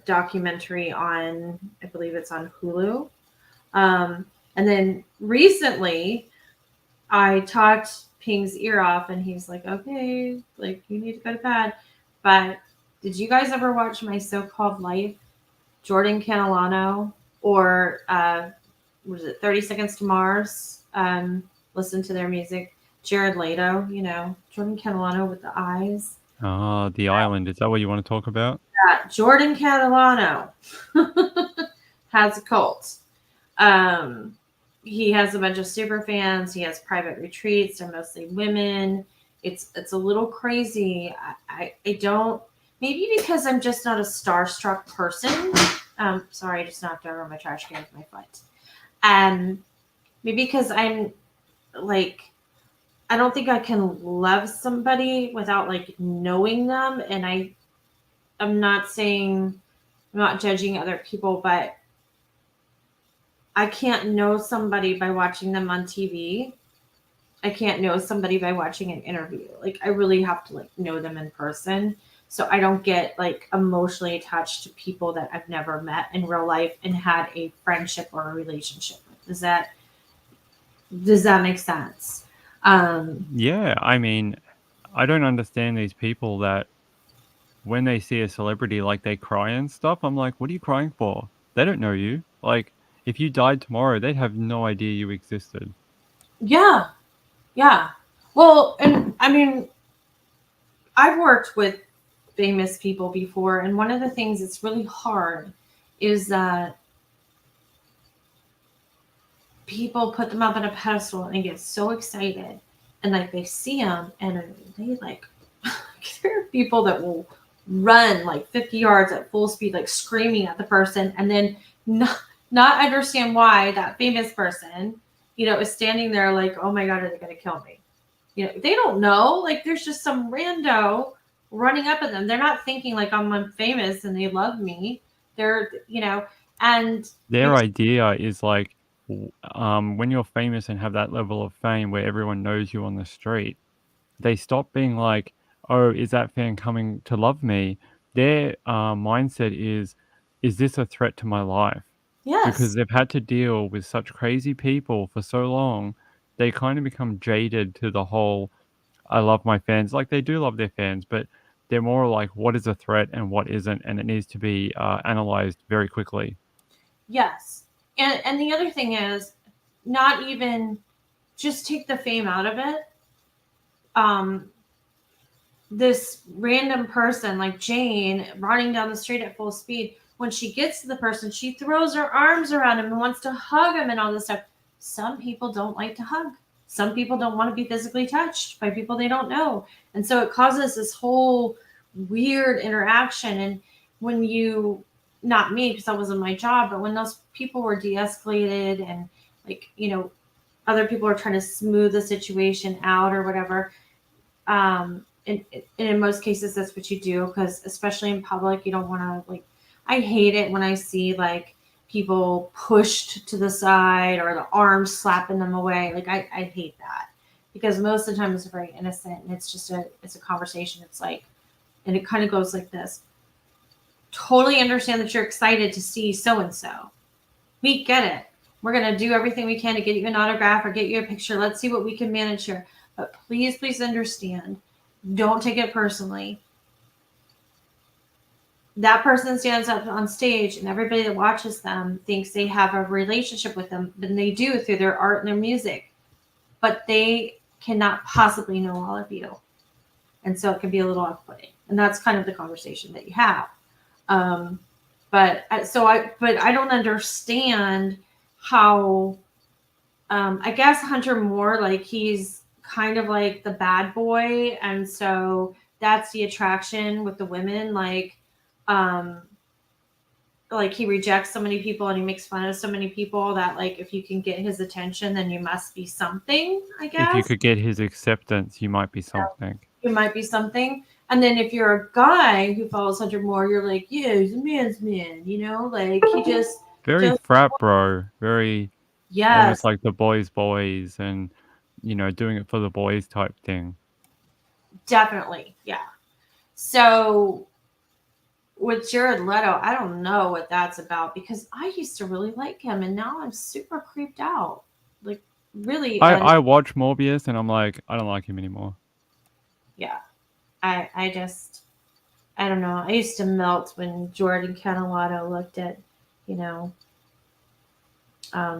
documentary on, I believe it's on Hulu. And then recently, I talked Ping's ear off, and he's like, "Okay, like you need to go to bed." But did you guys ever watch My So-Called Life? Jordan Catalano, or was it 30 Seconds to Mars? Listen to their music. Jared Leto, Jordan Catalano with the eyes. Ah, the island. Is that what you want to talk about? Jordan Catalano has a cult. Um, he has a bunch of super fans. He has private retreats. They're mostly women. It's a little crazy. I don't, maybe because I'm just not a starstruck person. Sorry, I just knocked over my trash can with my foot. Maybe because I'm like, I don't think I can love somebody without like knowing them. And I'm not saying, I'm not judging other people, but I can't know somebody by watching them on TV. I can't know somebody by watching an interview. Like I really have to like know them in person. So I don't get like emotionally attached to people that I've never met in real life and had a friendship or a relationship with. Does that make sense? Um Yeah, I mean, I don't understand these people that when they see a celebrity, like, they cry and stuff, I'm like, "What are you crying for? They don't know you." Like, if you died tomorrow, they'd have no idea you existed. yeah, yeah. Well, and I mean, I've worked with famous people before, and one of the things that's really hard is that people put them up on a pedestal and get so excited, and like they see them and they like there are people that will run like 50 yards at full speed, like screaming at the person, and then not understand why that famous person, is standing there like, oh my god, are they going to kill me? They don't know. Like there's just some rando running up at them. They're not thinking like, I'm famous and they love me. They're, and Their because, idea is like, when you're famous and have that level of fame where everyone knows you on the street, they stop being like, "Oh, is that fan coming to love me?" Their, mindset is this a threat to my life?" Because yes, they've had to deal with such crazy people for so long, they kind of become jaded to the whole, "I love my fans." Like, they do love their fans, but they're more like, what is a threat and what isn't, and it needs to be, analyzed very quickly. yes. And the other thing is, not even, just take the fame out of it. Um, this random person like Jane running down the street at full speed, when she gets to the person, she throws her arms around him and wants to hug him and all this stuff. Some people don't like to hug. Some people don't want to be physically touched by people they don't know. And so it causes this whole weird interaction. And when you, not me, because that wasn't my job, but when those people were de escalated and, like, other people are trying to smooth the situation out or whatever, and in most cases that's what you do, because especially in public you don't want to, like, I hate it when I see like people pushed to the side or the arms slapping them away. Like I hate that because most of the time it's very innocent and it's a conversation. It's like, and it kind of goes like this. Totally understand that you're excited to see so and so. We get it. We're gonna do everything we can to get you an autograph or get you a picture. Let's see what we can manage here. But please understand. Don't take it personally. That person stands up on stage and everybody that watches them thinks they have a relationship with them, but they do through their art and their music. But they cannot possibly know all of you. And so it can be a little off-putting. And that's kind of the conversation that you have. But I don't understand how, I guess Hunter Moore, like he's kind of like the bad boy. And so that's the attraction with the women. Like he rejects so many people and he makes fun of so many people that like, if you can get his attention, then you must be something, I guess. If you could get his acceptance, you might be something. You might be something. And then if you're a guy who follows Hunter Moore, you're like, yeah, he's a man's man, like he just Very frat bro, very almost yes, like the boys and, doing it for the boys type thing. definitely, yeah. So with Jared Leto, I don't know what that's about because I used to really like him and now I'm super creeped out. Like really, I watch Morbius and I'm like, I don't like him anymore. yeah. I just I don't know. I used to melt when Jordan Catalano looked at,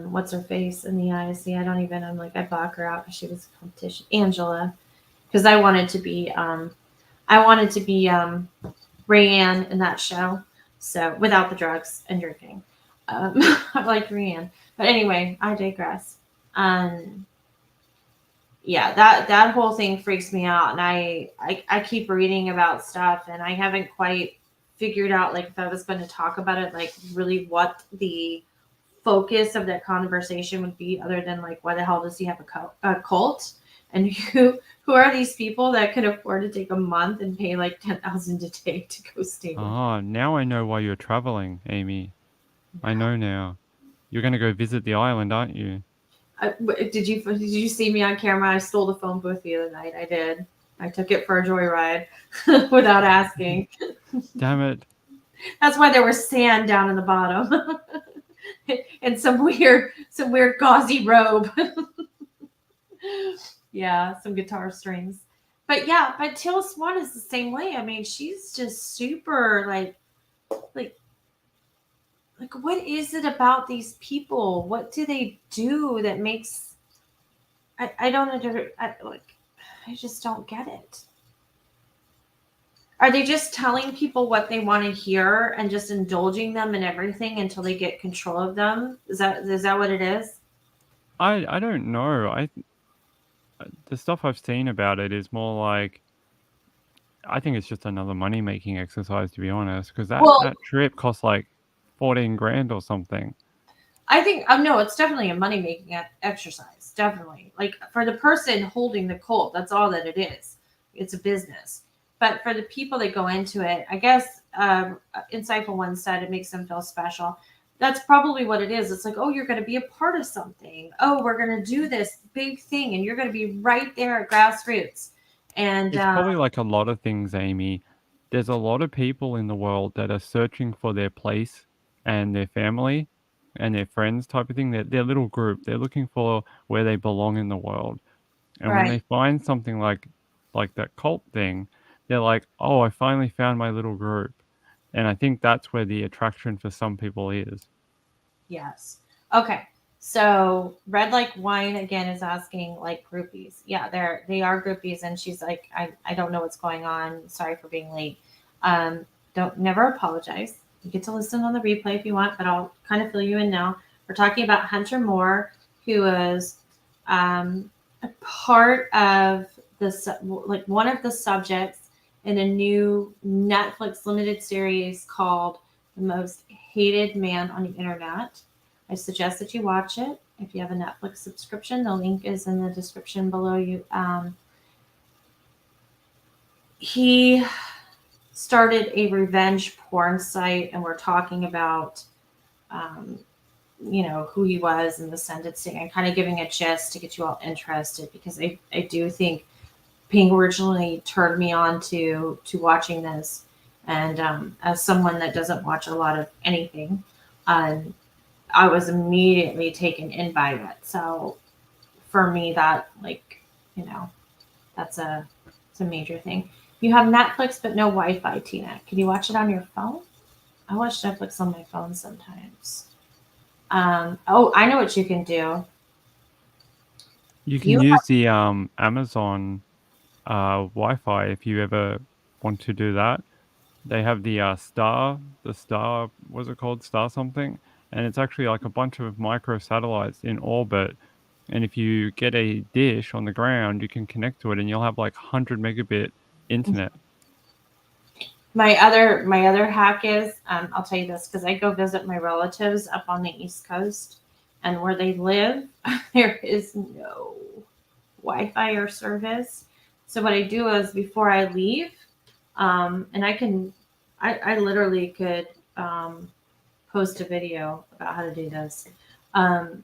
what's her face in the eyes. See, I'm like, I block her out because she was a competition. Angela. Because I wanted to be, Rayanne in that show. So without the drugs and drinking. I like Rayanne. But anyway, I digress. Yeah, that whole thing freaks me out. And I keep reading about stuff and I haven't quite figured out like if I was going to talk about it, like really what the focus of that conversation would be other than like why the hell does he have a cult and who are these people that can afford to take a month and pay like $10,000 a day to go stay with? Oh, now I know why you're traveling, Aimee. I know now. You're going to go visit the island, aren't you? Did you see me on camera? I stole the phone booth the other night. I did. I took it for a joyride without asking. Damn it. That's why there was sand down in the bottom. And some weird gauzy robe. Yeah, some guitar strings. But yeah, but Teal Swan is the same way. I mean, she's just super like what is it about these people? What do they do that makes I don't I just don't get it. Are they just telling people what they want to hear and just indulging them in everything until they get control of them? Is that what it is? I don't know. The stuff I've seen about it is more like I think it's just another money making exercise, to be honest, because Well, that trip cost like 14 grand or something. I think no, it's definitely a money making exercise. Definitely, like for the person holding the cult, that's all that it is. It's a business. But for the people that go into it, I guess Insightful One said it makes them feel special. That's probably what it is. It's like, oh, you're going to be a part of something. Oh, we're going to do this big thing, and you're going to be right there at grassroots. And It's probably like a lot of things, Aimee. There's a lot of people in the world that are searching for their place and their family and their friends type of thing. Their little group. They're looking for where they belong in the world. And when right, they find something like that cult thing, they're like, "Oh, I finally found my little group." And I think that's where the attraction for some people is. yes. Okay. So Red Like Wine again is asking like groupies. Yeah, they are groupies, and she's like, I don't know what's going on. Sorry for being late. Don't never apologize. You get to listen on the replay if you want, but I'll kind of fill you in now. We're talking about Hunter Moore, who is a part of like one of the subjects in a new Netflix limited series called The Most Hated Man on the Internet. I suggest that you watch it if you have a Netflix subscription. The link is in the description below you. He started a revenge porn site, and we're talking about um, who he was in the sentencing and kind of giving a gist to get you all interested, because I do think Pink originally turned me on to watching this. And as someone that doesn't watch a lot of anything, um, I was immediately taken in by it. So for me, that you know, that's it's a major thing. You have Netflix but no Wi-Fi, Tina. Can you watch it on your phone? I watch Netflix on my phone sometimes. Oh, I know what you can do. You can You use the Amazon Wi-Fi if you ever want to do that. They have the Star, what's it called? Star something. And it's actually like a bunch of micro satellites in orbit. And if you get a dish on the ground, you can connect to it and you'll have like 100 megabit internet. my other hack is, I'll tell you this because I go visit my relatives up on the East Coast, and where they live, there is no Wi-Fi or service. So what I do is before I leave, and I literally could post a video about how to do this. Um,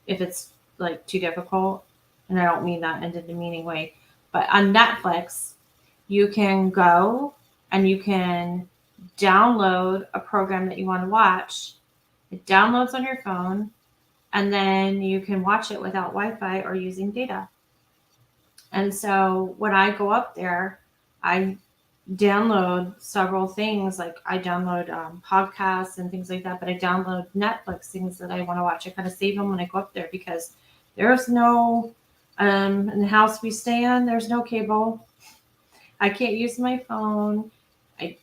if it's like too difficult, and I don't mean that in a demeaning way, but on Netflix, you can go and you can download a program that you want to watch. It downloads on your phone, and then you can watch it without Wi-Fi or using data. And so when I go up there, I download several things. Like I download podcasts and things like that, but I download Netflix things that I want to watch. I kind of save them when I go up there because there's no, in the house we stay in, there's no cable. I can't use my phone. I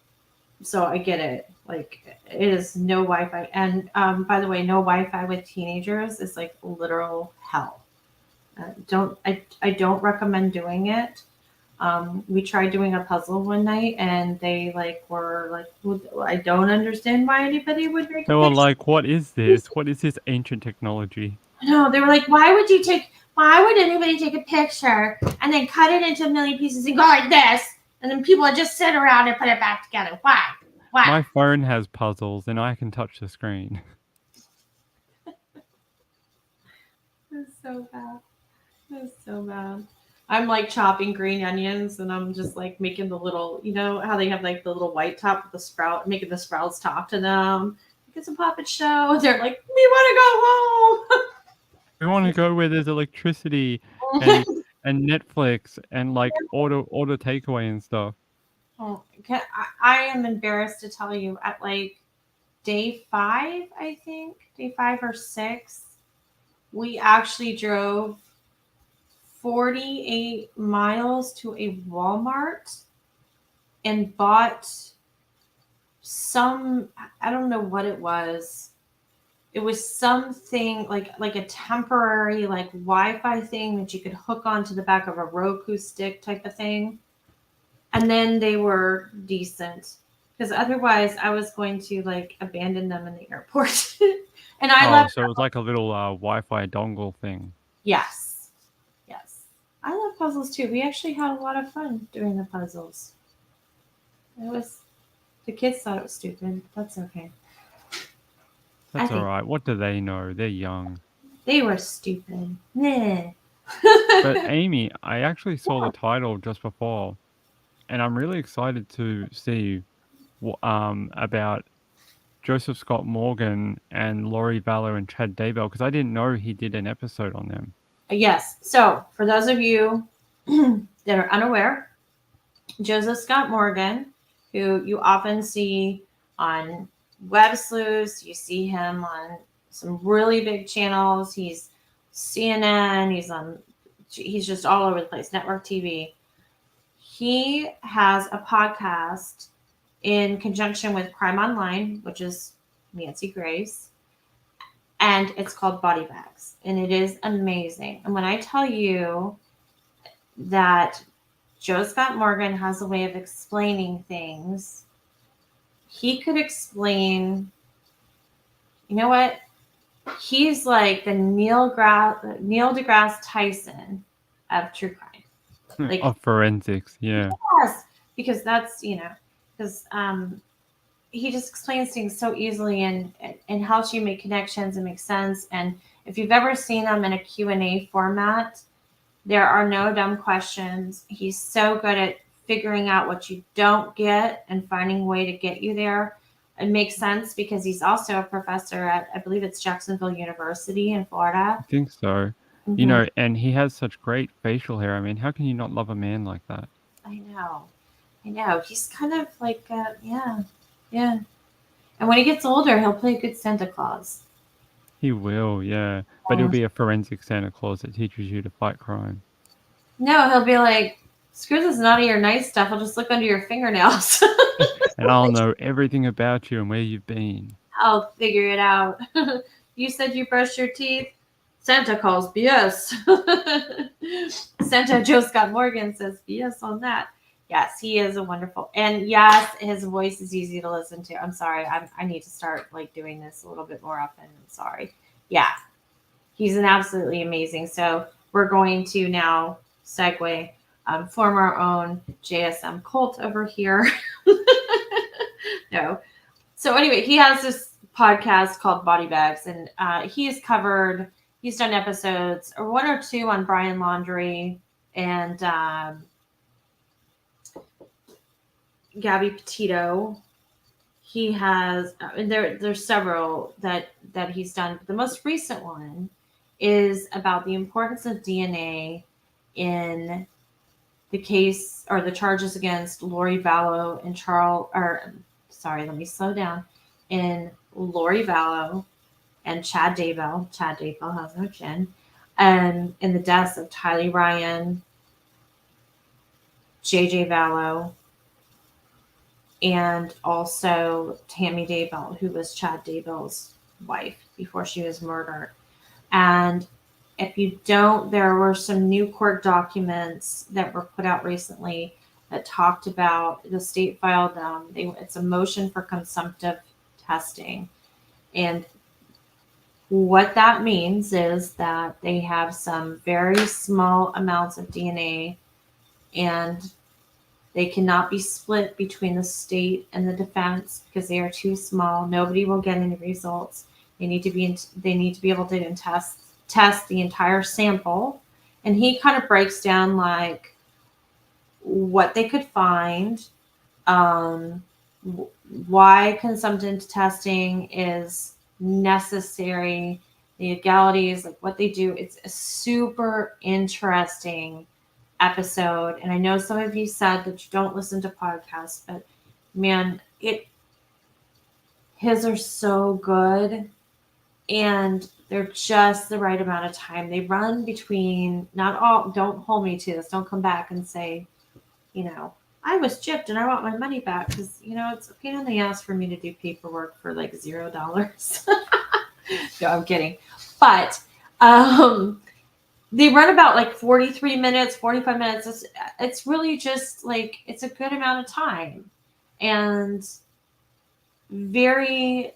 So I get it. Like it is no Wi-Fi. And by the way, no Wi-Fi with teenagers is like literal hell. I don't recommend doing it. We tried doing a puzzle one night, and they were like, "Well, I don't understand why anybody would make They a were picture." like, what is this? What is this ancient technology? No, they were like, why would anybody take a picture and then cut it into a million pieces and go like this, and then people would just sit around and put it back together? Why? Why? My phone has puzzles and I can touch the screen. It's so bad. It's so bad. I'm like chopping green onions, and I'm just like making the little, how they have like the little white top with the sprout, making the sprouts talk to them. It's a puppet show. They're like, we want We want to go where there's electricity to go and home. Netflix and like order takeaway and stuff. Oh, I am embarrassed to tell you, at like day 5, I think, day 5 or 6, we actually drove 48 miles to a Walmart and bought some, I don't know what it was. It was something like a temporary like Wi-Fi thing that you could hook onto the back of a Roku stick type of thing. And then they were decent, because otherwise I was going to like abandon them in the airport. And I Oh, left. so it was like a little Wi-Fi dongle thing. Yes. Yes. I love puzzles too. We actually had a lot of fun doing the puzzles. It was The kids thought it was stupid. That's okay. I That's all think right. What do they know? They're young. they were stupid. Meh. But Amy, I actually saw the title just before, and I'm really excited to see about Joseph Scott Morgan and Laurie Vallow and Chad Daybell because I didn't know he did an episode on them. Yes. So, for those of you that are unaware, Joseph Scott Morgan, who you often see on web sleuths, you see him on some really big channels. He's CNN, he's just all over the place, network TV. He has a podcast in conjunction with Crime Online, which is Nancy Grace, and it's called Body Bags, and it is amazing. And when I tell you that Joe Scott Morgan has a way of explaining things, he could explain, you know what? He's like the Neil deGrasse Tyson of true crime. Like, Of forensics, yeah. yes, because that's, because he just explains things so easily and helps you make connections and make sense. And if you've ever seen him in a Q&A format, there are no dumb questions. He's so good at figuring out what you don't get and finding a way to get you there. It makes sense because he's also a professor at, I believe it's Jacksonville University in Florida. I think so. Mm-hmm. And he has such great facial hair. I mean, how can you not love a man like that? I know. I know. He's kind of like, yeah, yeah. And when he gets older, he'll play good Santa Claus. He will, yeah. But he'll be a forensic Santa Claus that teaches you to fight crime. No, he'll be like, screw this naughty or nice stuff. I'll just look under your fingernails. And I'll know everything about you and where you've been. I'll figure it out. You said you brushed your teeth. Santa calls BS. Santa Joe Scott Morgan says BS on that. Yes, he is a wonderful, and yes, his voice is easy to listen to. I'm sorry, I need to start like doing this a little bit more often. I'm sorry. Yeah, he's an absolutely amazing. So we're going to now segue, form our own JSM cult over here. No. So anyway, he has this podcast called Body Bags, and he's done episodes or one or two on Brian Laundrie and Gabby Petito. He has, and there's several that he's done. The most recent one is about the importance of DNA in the case or the charges against Lori Vallow and let me slow down. In Lori Vallow and Chad Daybell has no chin, and in the deaths of Tylee Ryan, JJ Vallow, and also Tammy Daybell, who was Chad Daybell's wife before she was murdered. And if you don't, there were some new court documents that were put out recently that talked about the state filed it's a motion for consumptive testing. And what that means is that they have some very small amounts of DNA and they cannot be split between the state and the defense because they are too small. Nobody will get any results. They need to be able to test the entire sample. And he kind of breaks down like what they could find, why consumptive testing is necessary, the legalities, like what they do. It's a super interesting episode. And I know some of you said that you don't listen to podcasts, but man, his are so good and they're just the right amount of time. They run between, not all, don't hold me to this. Don't come back and say, I was gypped and I want my money back because, it's a pain in the ass for me to do paperwork for like $0. No, I'm kidding. But they run about like 43 minutes, 45 minutes. It's really just like, it's a good amount of time and very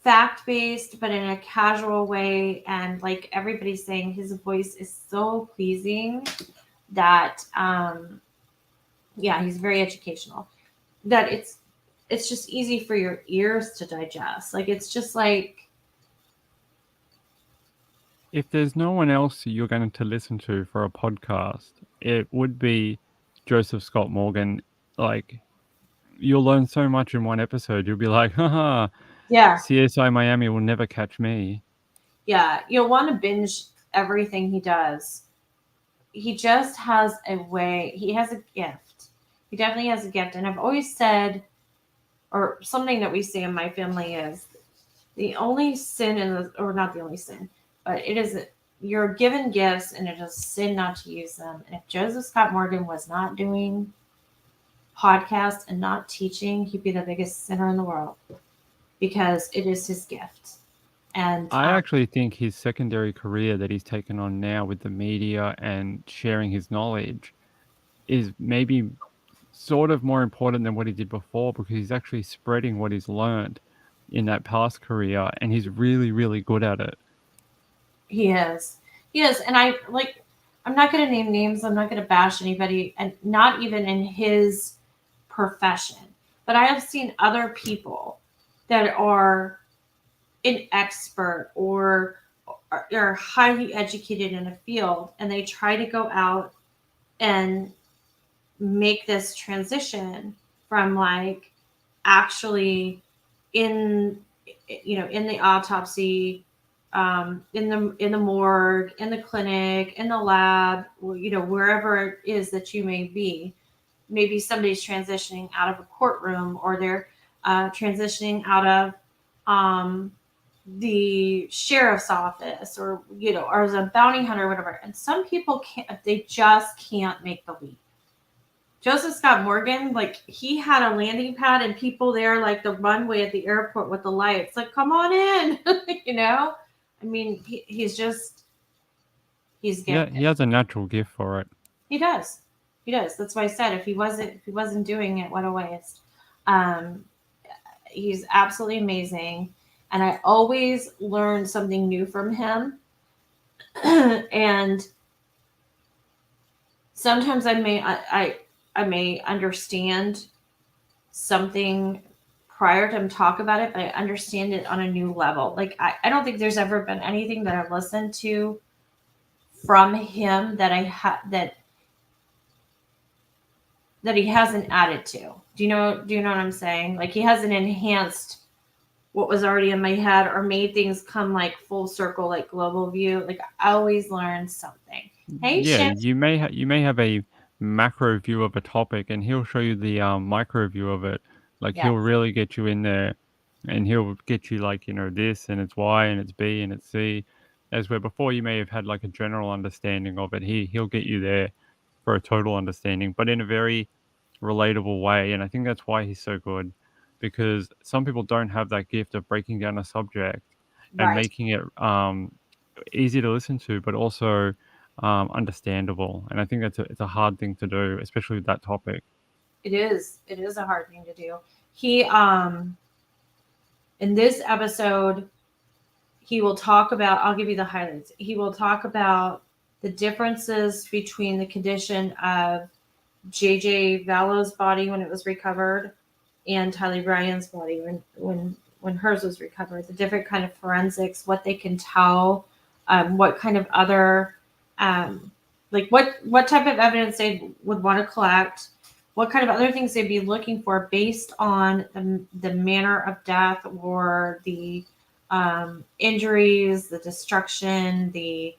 fact-based, but in a casual way. And like everybody's saying, his voice is so pleasing that, he's very educational, that it's just easy for your ears to digest. Like, it's just like, if there's no one else you're going to listen to for a podcast, it would be Joseph Scott Morgan. Like, you'll learn so much in one episode. You'll be like, haha, yeah, CSI Miami will never catch me. Yeah, you'll want to binge everything he does. He just has a way, he has a gift. He definitely has a gift. And I've always said, or something that we say in my family is the only sin or not the only sin, but it is, you're given gifts and it is a sin not to use them. And if Joseph Scott Morgan was not doing podcasts and not teaching, he'd be the biggest sinner in the world because it is his gift. And I actually think his secondary career that he's taken on now with the media and sharing his knowledge is maybe sort of more important than what he did before because he's actually spreading what he's learned in that past career and he's really, really good at it. He is. And I'm not going to name names. I'm not going to bash anybody, and not even in his profession. but I have seen other people that are an expert or are highly educated in a field, and they try to go out and make this transition from like actually in in the autopsy, in the morgue, in the clinic, in the lab, wherever it is that you may be. Maybe somebody's transitioning out of a courtroom, or they're transitioning out of um, the sheriff's office, or as a bounty hunter or whatever. And some people can't, they just can't make the leap. Joseph Scott Morgan, like, he had a landing pad and people there, like the runway at the airport with the lights, like, come on in. I mean, he's Yeah, gifted. he has a natural gift for it. He does. He does. That's why I said if he wasn't doing it, what a waste. Um, he's absolutely amazing, and I always learn something new from him. And sometimes I may understand something prior to him talk about it, but I understand it on a new level. Like I don't think there's ever been anything that I've listened to from him that that he hasn't added to. Do you know what I'm saying? Like, he hasn't enhanced what was already in my head or made things come like full circle, like global view. Like, I always learn something. Hey, Yeah, Shin. you may have a macro view of a topic, and he'll show you the micro view of it. Like, Yeah. he'll really get you in there, and he'll get you like, this and it's Y and it's B and it's C, as where before you may have had like a general understanding of it. He'll get you there for a total understanding, but in a very relatable way. And I think that's why he's so good, because some people don't have that gift of breaking down a subject and Right. making it easy to listen to, but also understandable. And I think it's a hard thing to do, especially with that topic. It is. It is a hard thing to do. He in this episode, he will talk about, I'll give you the highlights. He will talk about the differences between the condition of JJ Vallow's body when it was recovered and Tylee Bryan's body when hers was recovered. The different kind of forensics, what they can tell, what kind of other like what type of evidence they would want to collect, what kind of other things they'd be looking for based on the manner of death, or the injuries, the destruction, the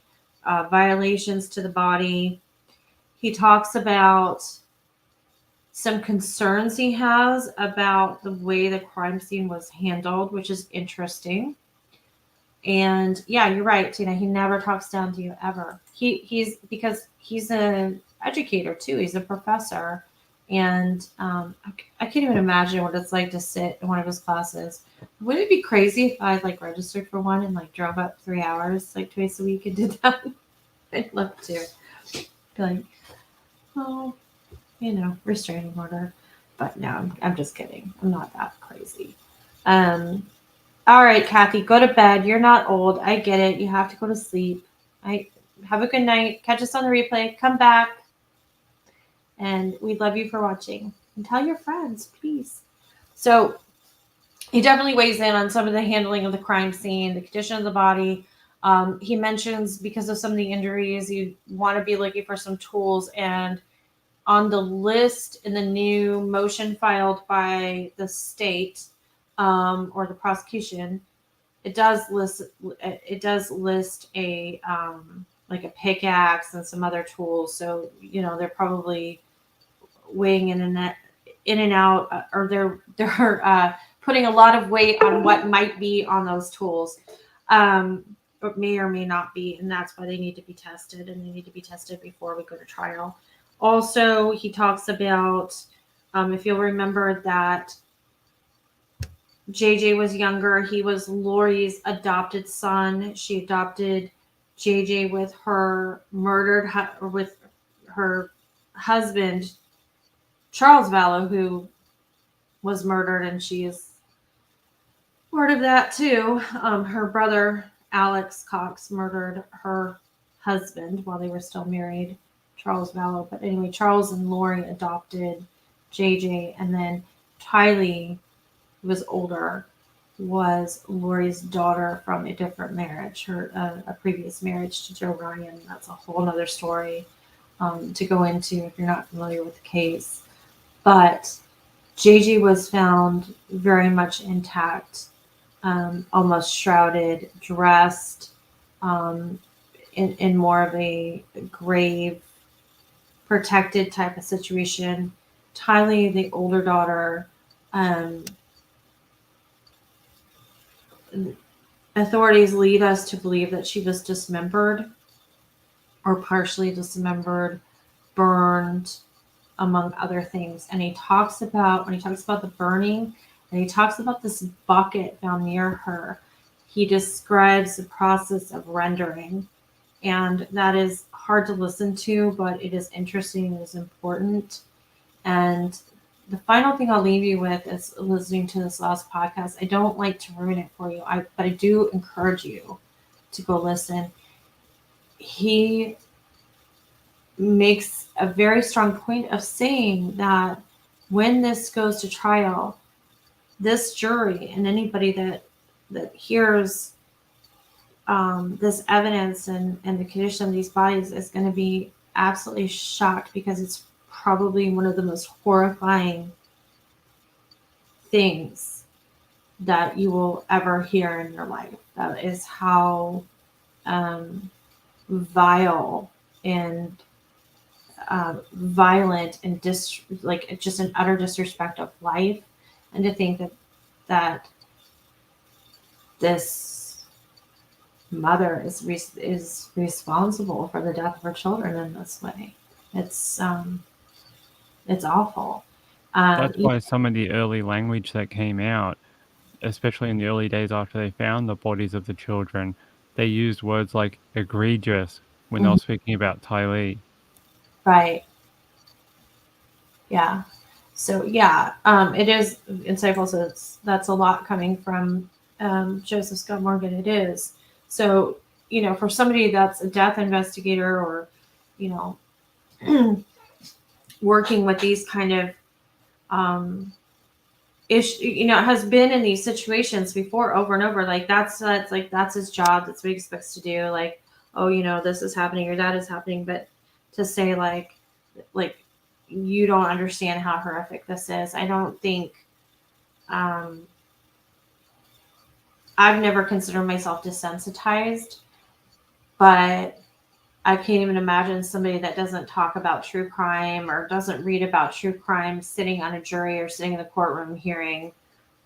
violations to the body. He talks about some concerns he has about the way the crime scene was handled, which is interesting. And yeah, you're right, Tina. He never talks down to you ever. He's because he's an educator too. He's a professor, and I can't even imagine what it's like to sit in one of his classes. Would it be crazy if I like registered for one and like drove up 3 hours like twice a week and did that? I'd love to. Be like, oh, restraining order. But no, I'm just kidding. I'm not that crazy. All right, Kathy, go to bed. You're not old. I get it. You have to go to sleep. I have a good night. Catch us on the replay. Come back. And we love you for watching. And tell your friends, please. So he definitely weighs in on some of the handling of the crime scene, the condition of the body. He mentions because of some of the injuries, you want to be looking for some tools. And on the list in the new motion filed by the state, or the prosecution, it does list a like a pickaxe and some other tools. So they're probably weighing in and out, or they're putting a lot of weight on what might be on those tools, or may not be, and that's why they need to be tested, and they need to be tested before we go to trial. Also, he talks about, if you'll remember that JJ was younger, he was Lori's adopted son. She adopted JJ with her with her husband, Charles Vallow, who was murdered, and she is part of that too. Her brother, Alex Cox, murdered her husband while they were still married, Charles Vallow. But anyway, Charles and Lori adopted JJ, and then Tylee, who was older, was Lori's daughter from a different marriage, a previous marriage to Joe Ryan. That's a whole other story to go into if you're not familiar with the case. But JG was found very much intact, almost shrouded, dressed in more of a grave, protected type of situation. Tylee, the older daughter, um, authorities lead us to believe that she was dismembered or partially dismembered, burned, among other things. And he talks about, when he talks about the burning, and he talks about this bucket found near her, he describes the process of rendering. And that is hard to listen to, but it is interesting, it is important. And the final thing I'll leave you with is listening to this last podcast. I don't like to ruin it for you, but I do encourage you to go listen. He makes a very strong point of saying that when this goes to trial, this jury and anybody that hears this evidence and the condition of these bodies is going to be absolutely shocked, because it's probably one of the most horrifying things that you will ever hear in your life. That is how vile and violent and like just an utter disrespect of life, and to think that this mother is responsible for the death of her children in this way. It's awful. That's why some of the early language that came out, especially in the early days after they found the bodies of the children, they used words like egregious when they were speaking about Tylee. Right. Yeah. So yeah, it is insightful. So that's a lot coming from Joseph Scott Morgan. It is. So, for somebody that's a death investigator, or, working with these kind of has been in these situations before over and over. Like that's his job. That's what he expects to do. Like, oh, this is happening or that is happening. But to say like you don't understand how horrific this is. I don't think I've never considered myself desensitized, but I can't even imagine somebody that doesn't talk about true crime or doesn't read about true crime sitting on a jury or sitting in the courtroom hearing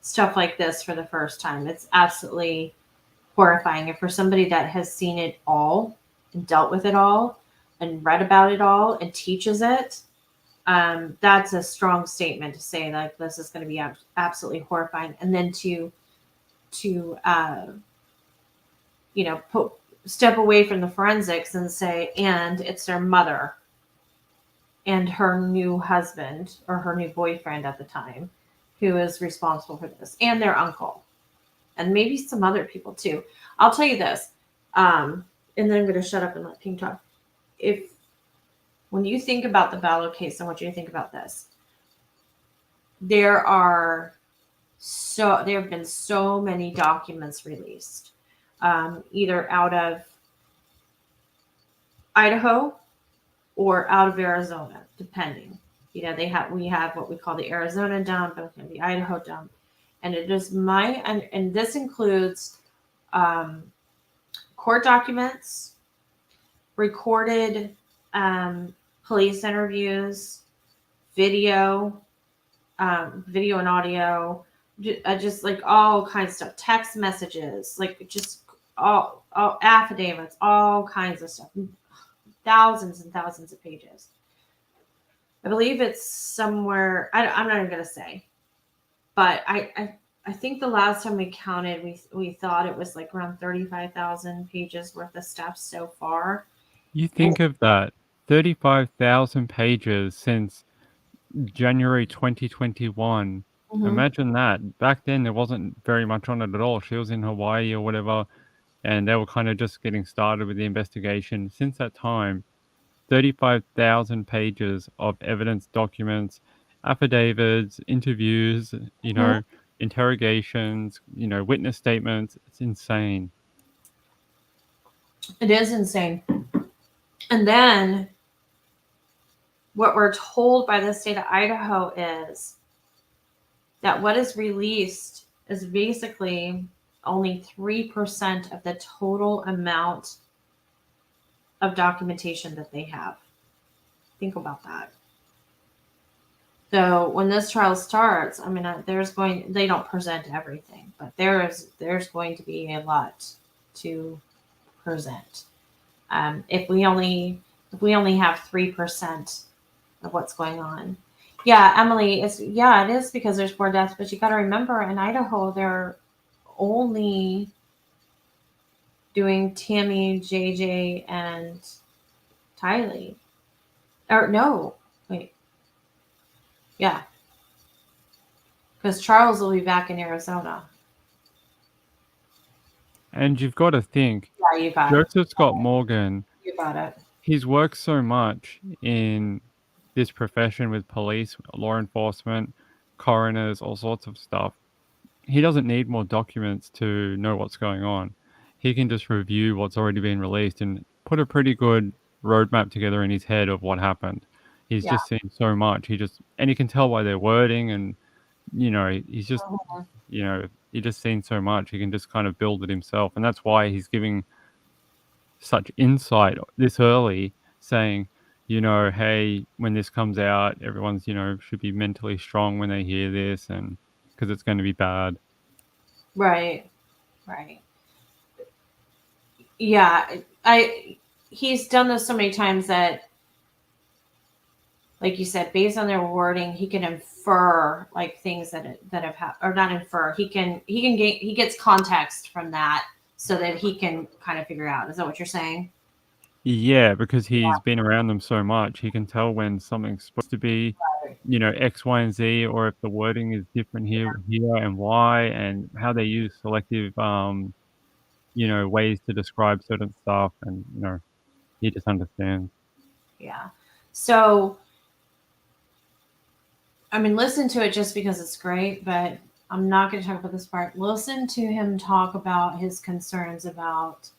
stuff like this for the first time. It's absolutely horrifying. And for somebody that has seen it all and dealt with it all and read about it all and teaches it, that's a strong statement to say like this is going to be absolutely horrifying. And then to step away from the forensics and say, and it's their mother and her new husband or her new boyfriend at the time who is responsible for this, and their uncle, and maybe some other people too. I'll tell you this, and then I'm going to shut up and let King talk. When you think about the Vallow case, I want you to think about this. There have been so many documents released, either out of Idaho or out of Arizona, depending. We have what we call the Arizona dump and the Idaho dump, and it is and this includes court documents, recorded police interviews, video and audio, just like all kinds of stuff, text messages, like just all affidavits, all kinds of stuff, thousands and thousands of pages. I believe it's somewhere, I'm not even going to say, but I think the last time we counted, we thought it was like around 35,000 pages worth of stuff so far. You think of that, 35,000 pages since January 2021. Mm-hmm. Imagine that. Back then, there wasn't very much on it at all. She was in Hawaii or whatever, and they were kind of just getting started with the investigation. Since that time, 35,000 pages of evidence, documents, affidavits, interviews, interrogations, witness statements. It's insane. It is insane. And then what we're told by the state of Idaho is that what is released is basically only 3% of the total amount of documentation that they have. Think about that. So when this trial starts, I mean, they don't present everything, but there's going to be a lot to present. If we only have 3% of what's going on. Yeah, Emily, it is because there's more deaths, but you got to remember in Idaho they're only doing Tammy, JJ, and Tylee. Or no, wait, yeah, because Charles will be back in Arizona. And you've got to think, Yeah, you got Joseph Scott Morgan, You got it. he's worked so much in this profession with police, law enforcement, coroners, all sorts of stuff. He doesn't need more documents to know what's going on. He can just review what's already been released and put a pretty good roadmap together in his head of what happened. He's Yeah. just seen so much. And he can tell by their wording, and he's just he just seen so much. He can just kind of build it himself, and that's why he's giving such insight this early, saying, hey, when this comes out, everyone's should be mentally strong when they hear this, and because it's going to be bad. Right. Yeah, he's done this so many times that, like you said, based on their wording, he can infer like things that have happened, or not infer. He gets context from that so that he can kind of figure out. Is that what you're saying? Yeah, because he's been around them so much, he can tell when something's supposed to be, X, Y, and Z, or if the wording is different here, and why, and how they use selective, ways to describe certain stuff, and he just understands. Yeah. So, I mean, listen to it just because it's great, but I'm not going to talk about this part. Listen to him talk about his concerns about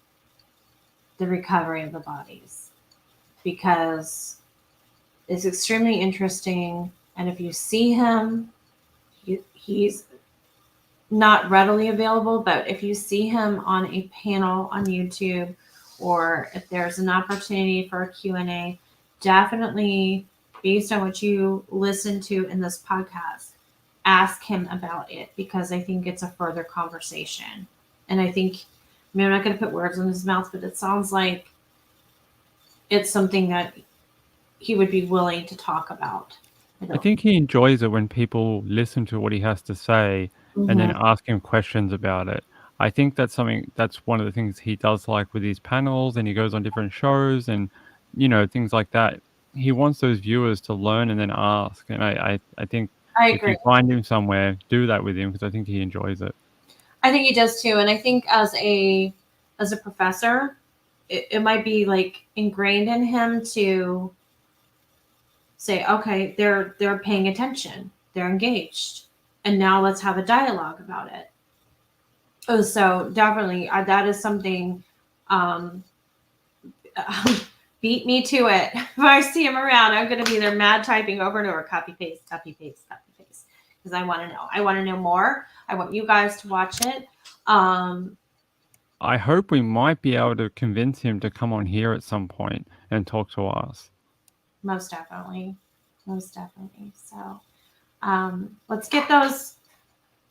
the recovery of the bodies, because it's extremely interesting. And if you see him, he's not readily available, but if you see him on a panel on YouTube, or if there's an opportunity for a Q&A, definitely, based on what you listen to in this podcast, ask him about it, because I think it's a further conversation. And I think, I mean, I'm not going to put words in his mouth, but it sounds like it's something that he would be willing to talk about. I think he enjoys it when people listen to what he has to say and then ask him questions about it. I think that's one of the things he does like with his panels, and he goes on different shows and, things like that. He wants those viewers to learn and then ask. And I think I if you agree. find him somewhere, do that with him, because I think he enjoys it. I think he does too. And I think as a professor, it might be like ingrained in him to say, okay, they're paying attention, they're engaged, and now let's have a dialogue about it. Oh, so definitely, that is something. Um, beat me to it. If I see him around, I'm going to be there mad typing over and over, copy paste, because I want to know. I want to know more. I want you guys to watch it. I hope we might be able to convince him to come on here at some point and talk to us. Most definitely. So let's get those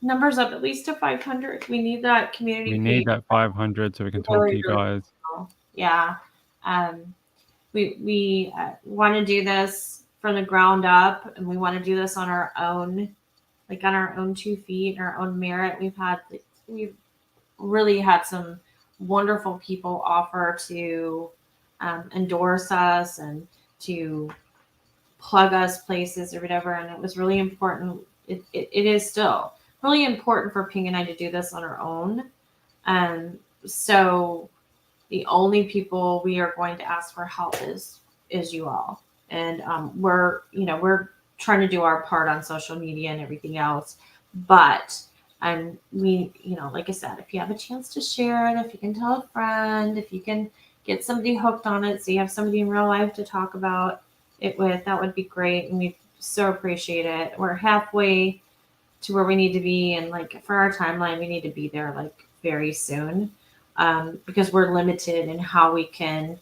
numbers up at least to 500. We need that community. We need that 500 so we can talk to you guys. Yeah. We want to do this from the ground up, and we want to do this on our own, like on our own 2 feet, our own merit. We've really had some wonderful people offer to endorse us and to plug us places or whatever. And it was really important. It is still really important for Ping and I to do this on our own. So the only people we are going to ask for help is you all. And we're trying to do our part on social media and everything else. But we, like I said, if you have a chance to share it, if you can tell a friend, if you can get somebody hooked on it, so you have somebody in real life to talk about it with, that would be great. And we so appreciate it. We're halfway to where we need to be, and like for our timeline, we need to be there like very soon, because we're limited in how we can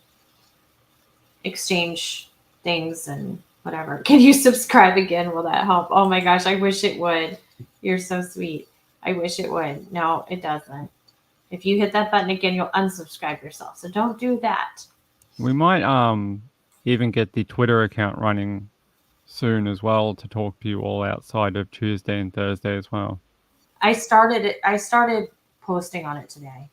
exchange things and whatever. Can you subscribe again? Will that help? Oh my gosh, I wish it would. You're so sweet. I wish it would. No, it doesn't. If you hit that button again, you'll unsubscribe yourself. So don't do that. We might even get the Twitter account running soon as well to talk to you all outside of Tuesday and Thursday as well. I started posting on it today.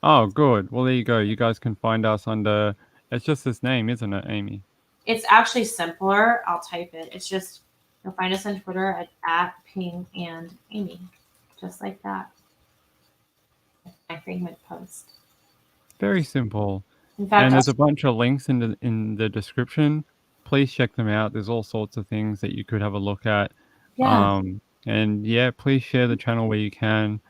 Oh, good. Well, there you go. You guys can find us under. It's just this name, isn't it, Aimee? It's actually simpler. I'll type it. It's just, you'll find us on Twitter at Ping and Aimee, just like that. My frequent post. Very simple. In fact, And there's a bunch of links in the description. Please check them out. There's all sorts of things that you could have a look at. yeah, And yeah, please share the channel where you can.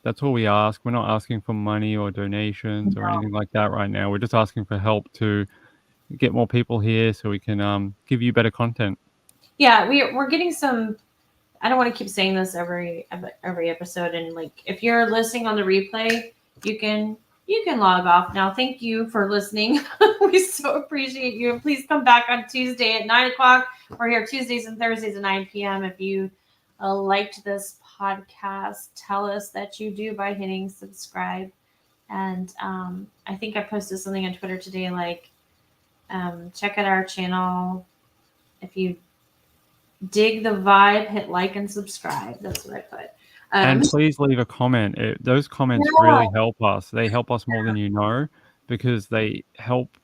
That's all we ask. We're not asking for money or donations or anything like that right now. We're just asking for help to get more people here so we can give you better content. yeah, we're getting some. I don't want to keep saying this every episode, and like if you're listening on the replay, you can log off now. Thank you for listening. We so appreciate you. Please come back on Tuesday at 9 o'clock. We're here Tuesdays and Thursdays at 9 p.m. If you liked this podcast, tell us that you do by hitting subscribe. And I think I posted something on Twitter today, like check out our channel. If you dig the vibe, hit like and subscribe. That's what I put. And please leave a comment. Those comments really help us. They help us more than you know, because they help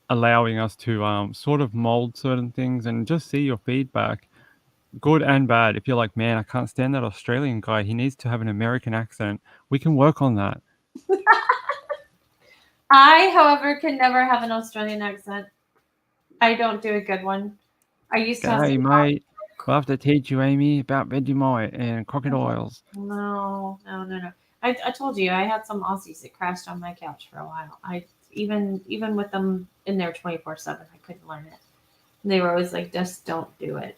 allowing us to sort of mold certain things and just see your feedback, good and bad. If you're like, man, I can't stand that Australian guy, he needs to have an American accent, we can work on that. I, however, can never have an Australian accent. I don't do a good one. I used to have Hey, mate, we'll have to teach you, Aimee, about Vegemite and crocodiles. No. I told you I had some Aussies that crashed on my couch for a while. I even with them in there 24/7, I couldn't learn it. They were always like, just don't do it.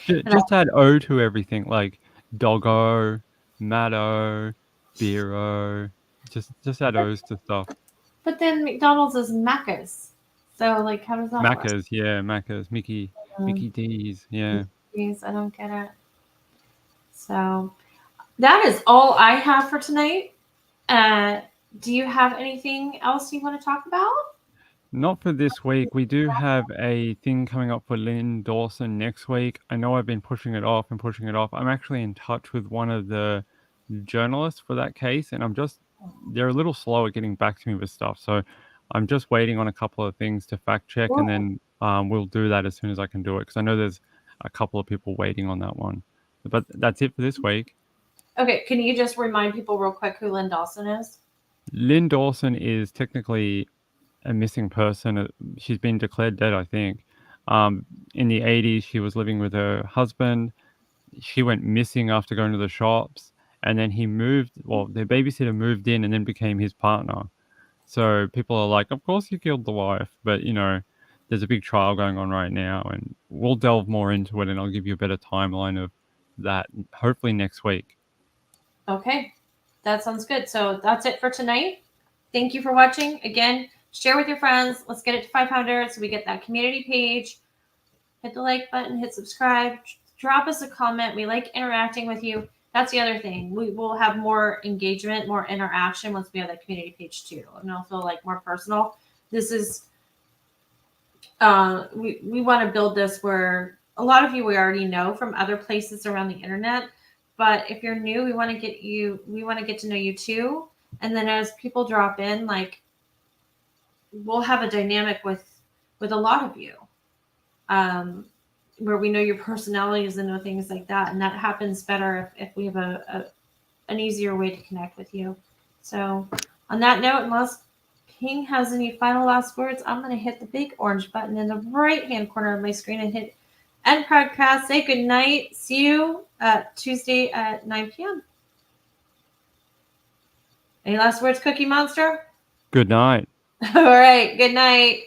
Just add O to everything, like doggo, maddo, beero. Just add O's to stuff. But then McDonald's is Macca's. So like, how does that work? Macca's, yeah, Macca's, Mickey D's, yeah. Jeez, I don't get it. So that is all I have for tonight. Do you have anything else you want to talk about? Not for this week. We do have a thing coming up for Lynn Dawson next week. I know I've been pushing it off and pushing it off. I'm actually in touch with one of the journalists for that case, and they're a little slow at getting back to me with stuff. So I'm just waiting on a couple of things to fact check, and then we'll do that as soon as I can do it, because I know there's a couple of people waiting on that one. But that's it for this week. Okay, can you just remind people real quick who Lynn Dawson is? Lynn Dawson is technically a missing person. She's been declared dead, I think. In the 80s, she was living with her husband. She went missing after going to the shops, and then their babysitter moved in and then became his partner. So people are like, of course you killed the wife, but there's a big trial going on right now, and we'll delve more into it, and I'll give you a better timeline of that hopefully next week. Okay, that sounds good. So that's it for tonight. Thank you for watching. Again, share with your friends. Let's get it to 500 so we get that community page. Hit the like button, hit subscribe, drop us a comment. We like interacting with you. That's the other thing. We will have more engagement, more interaction once we have that community page too. And it'll feel like more personal. This is, we want to build this where a lot of you we already know from other places around the internet. But if you're new, we want to get to know you too. And then as people drop in, like we'll have a dynamic with a lot of you, where we know your personalities and know things like that. And that happens better if we have an easier way to connect with you. So on that note, unless Ping has any final last words, I'm going to hit the big orange button in the right hand corner of my screen and hit end podcast. Say good night. See you Tuesday at 9 p.m. Any last words, Cookie Monster? Good night. All right. Good night.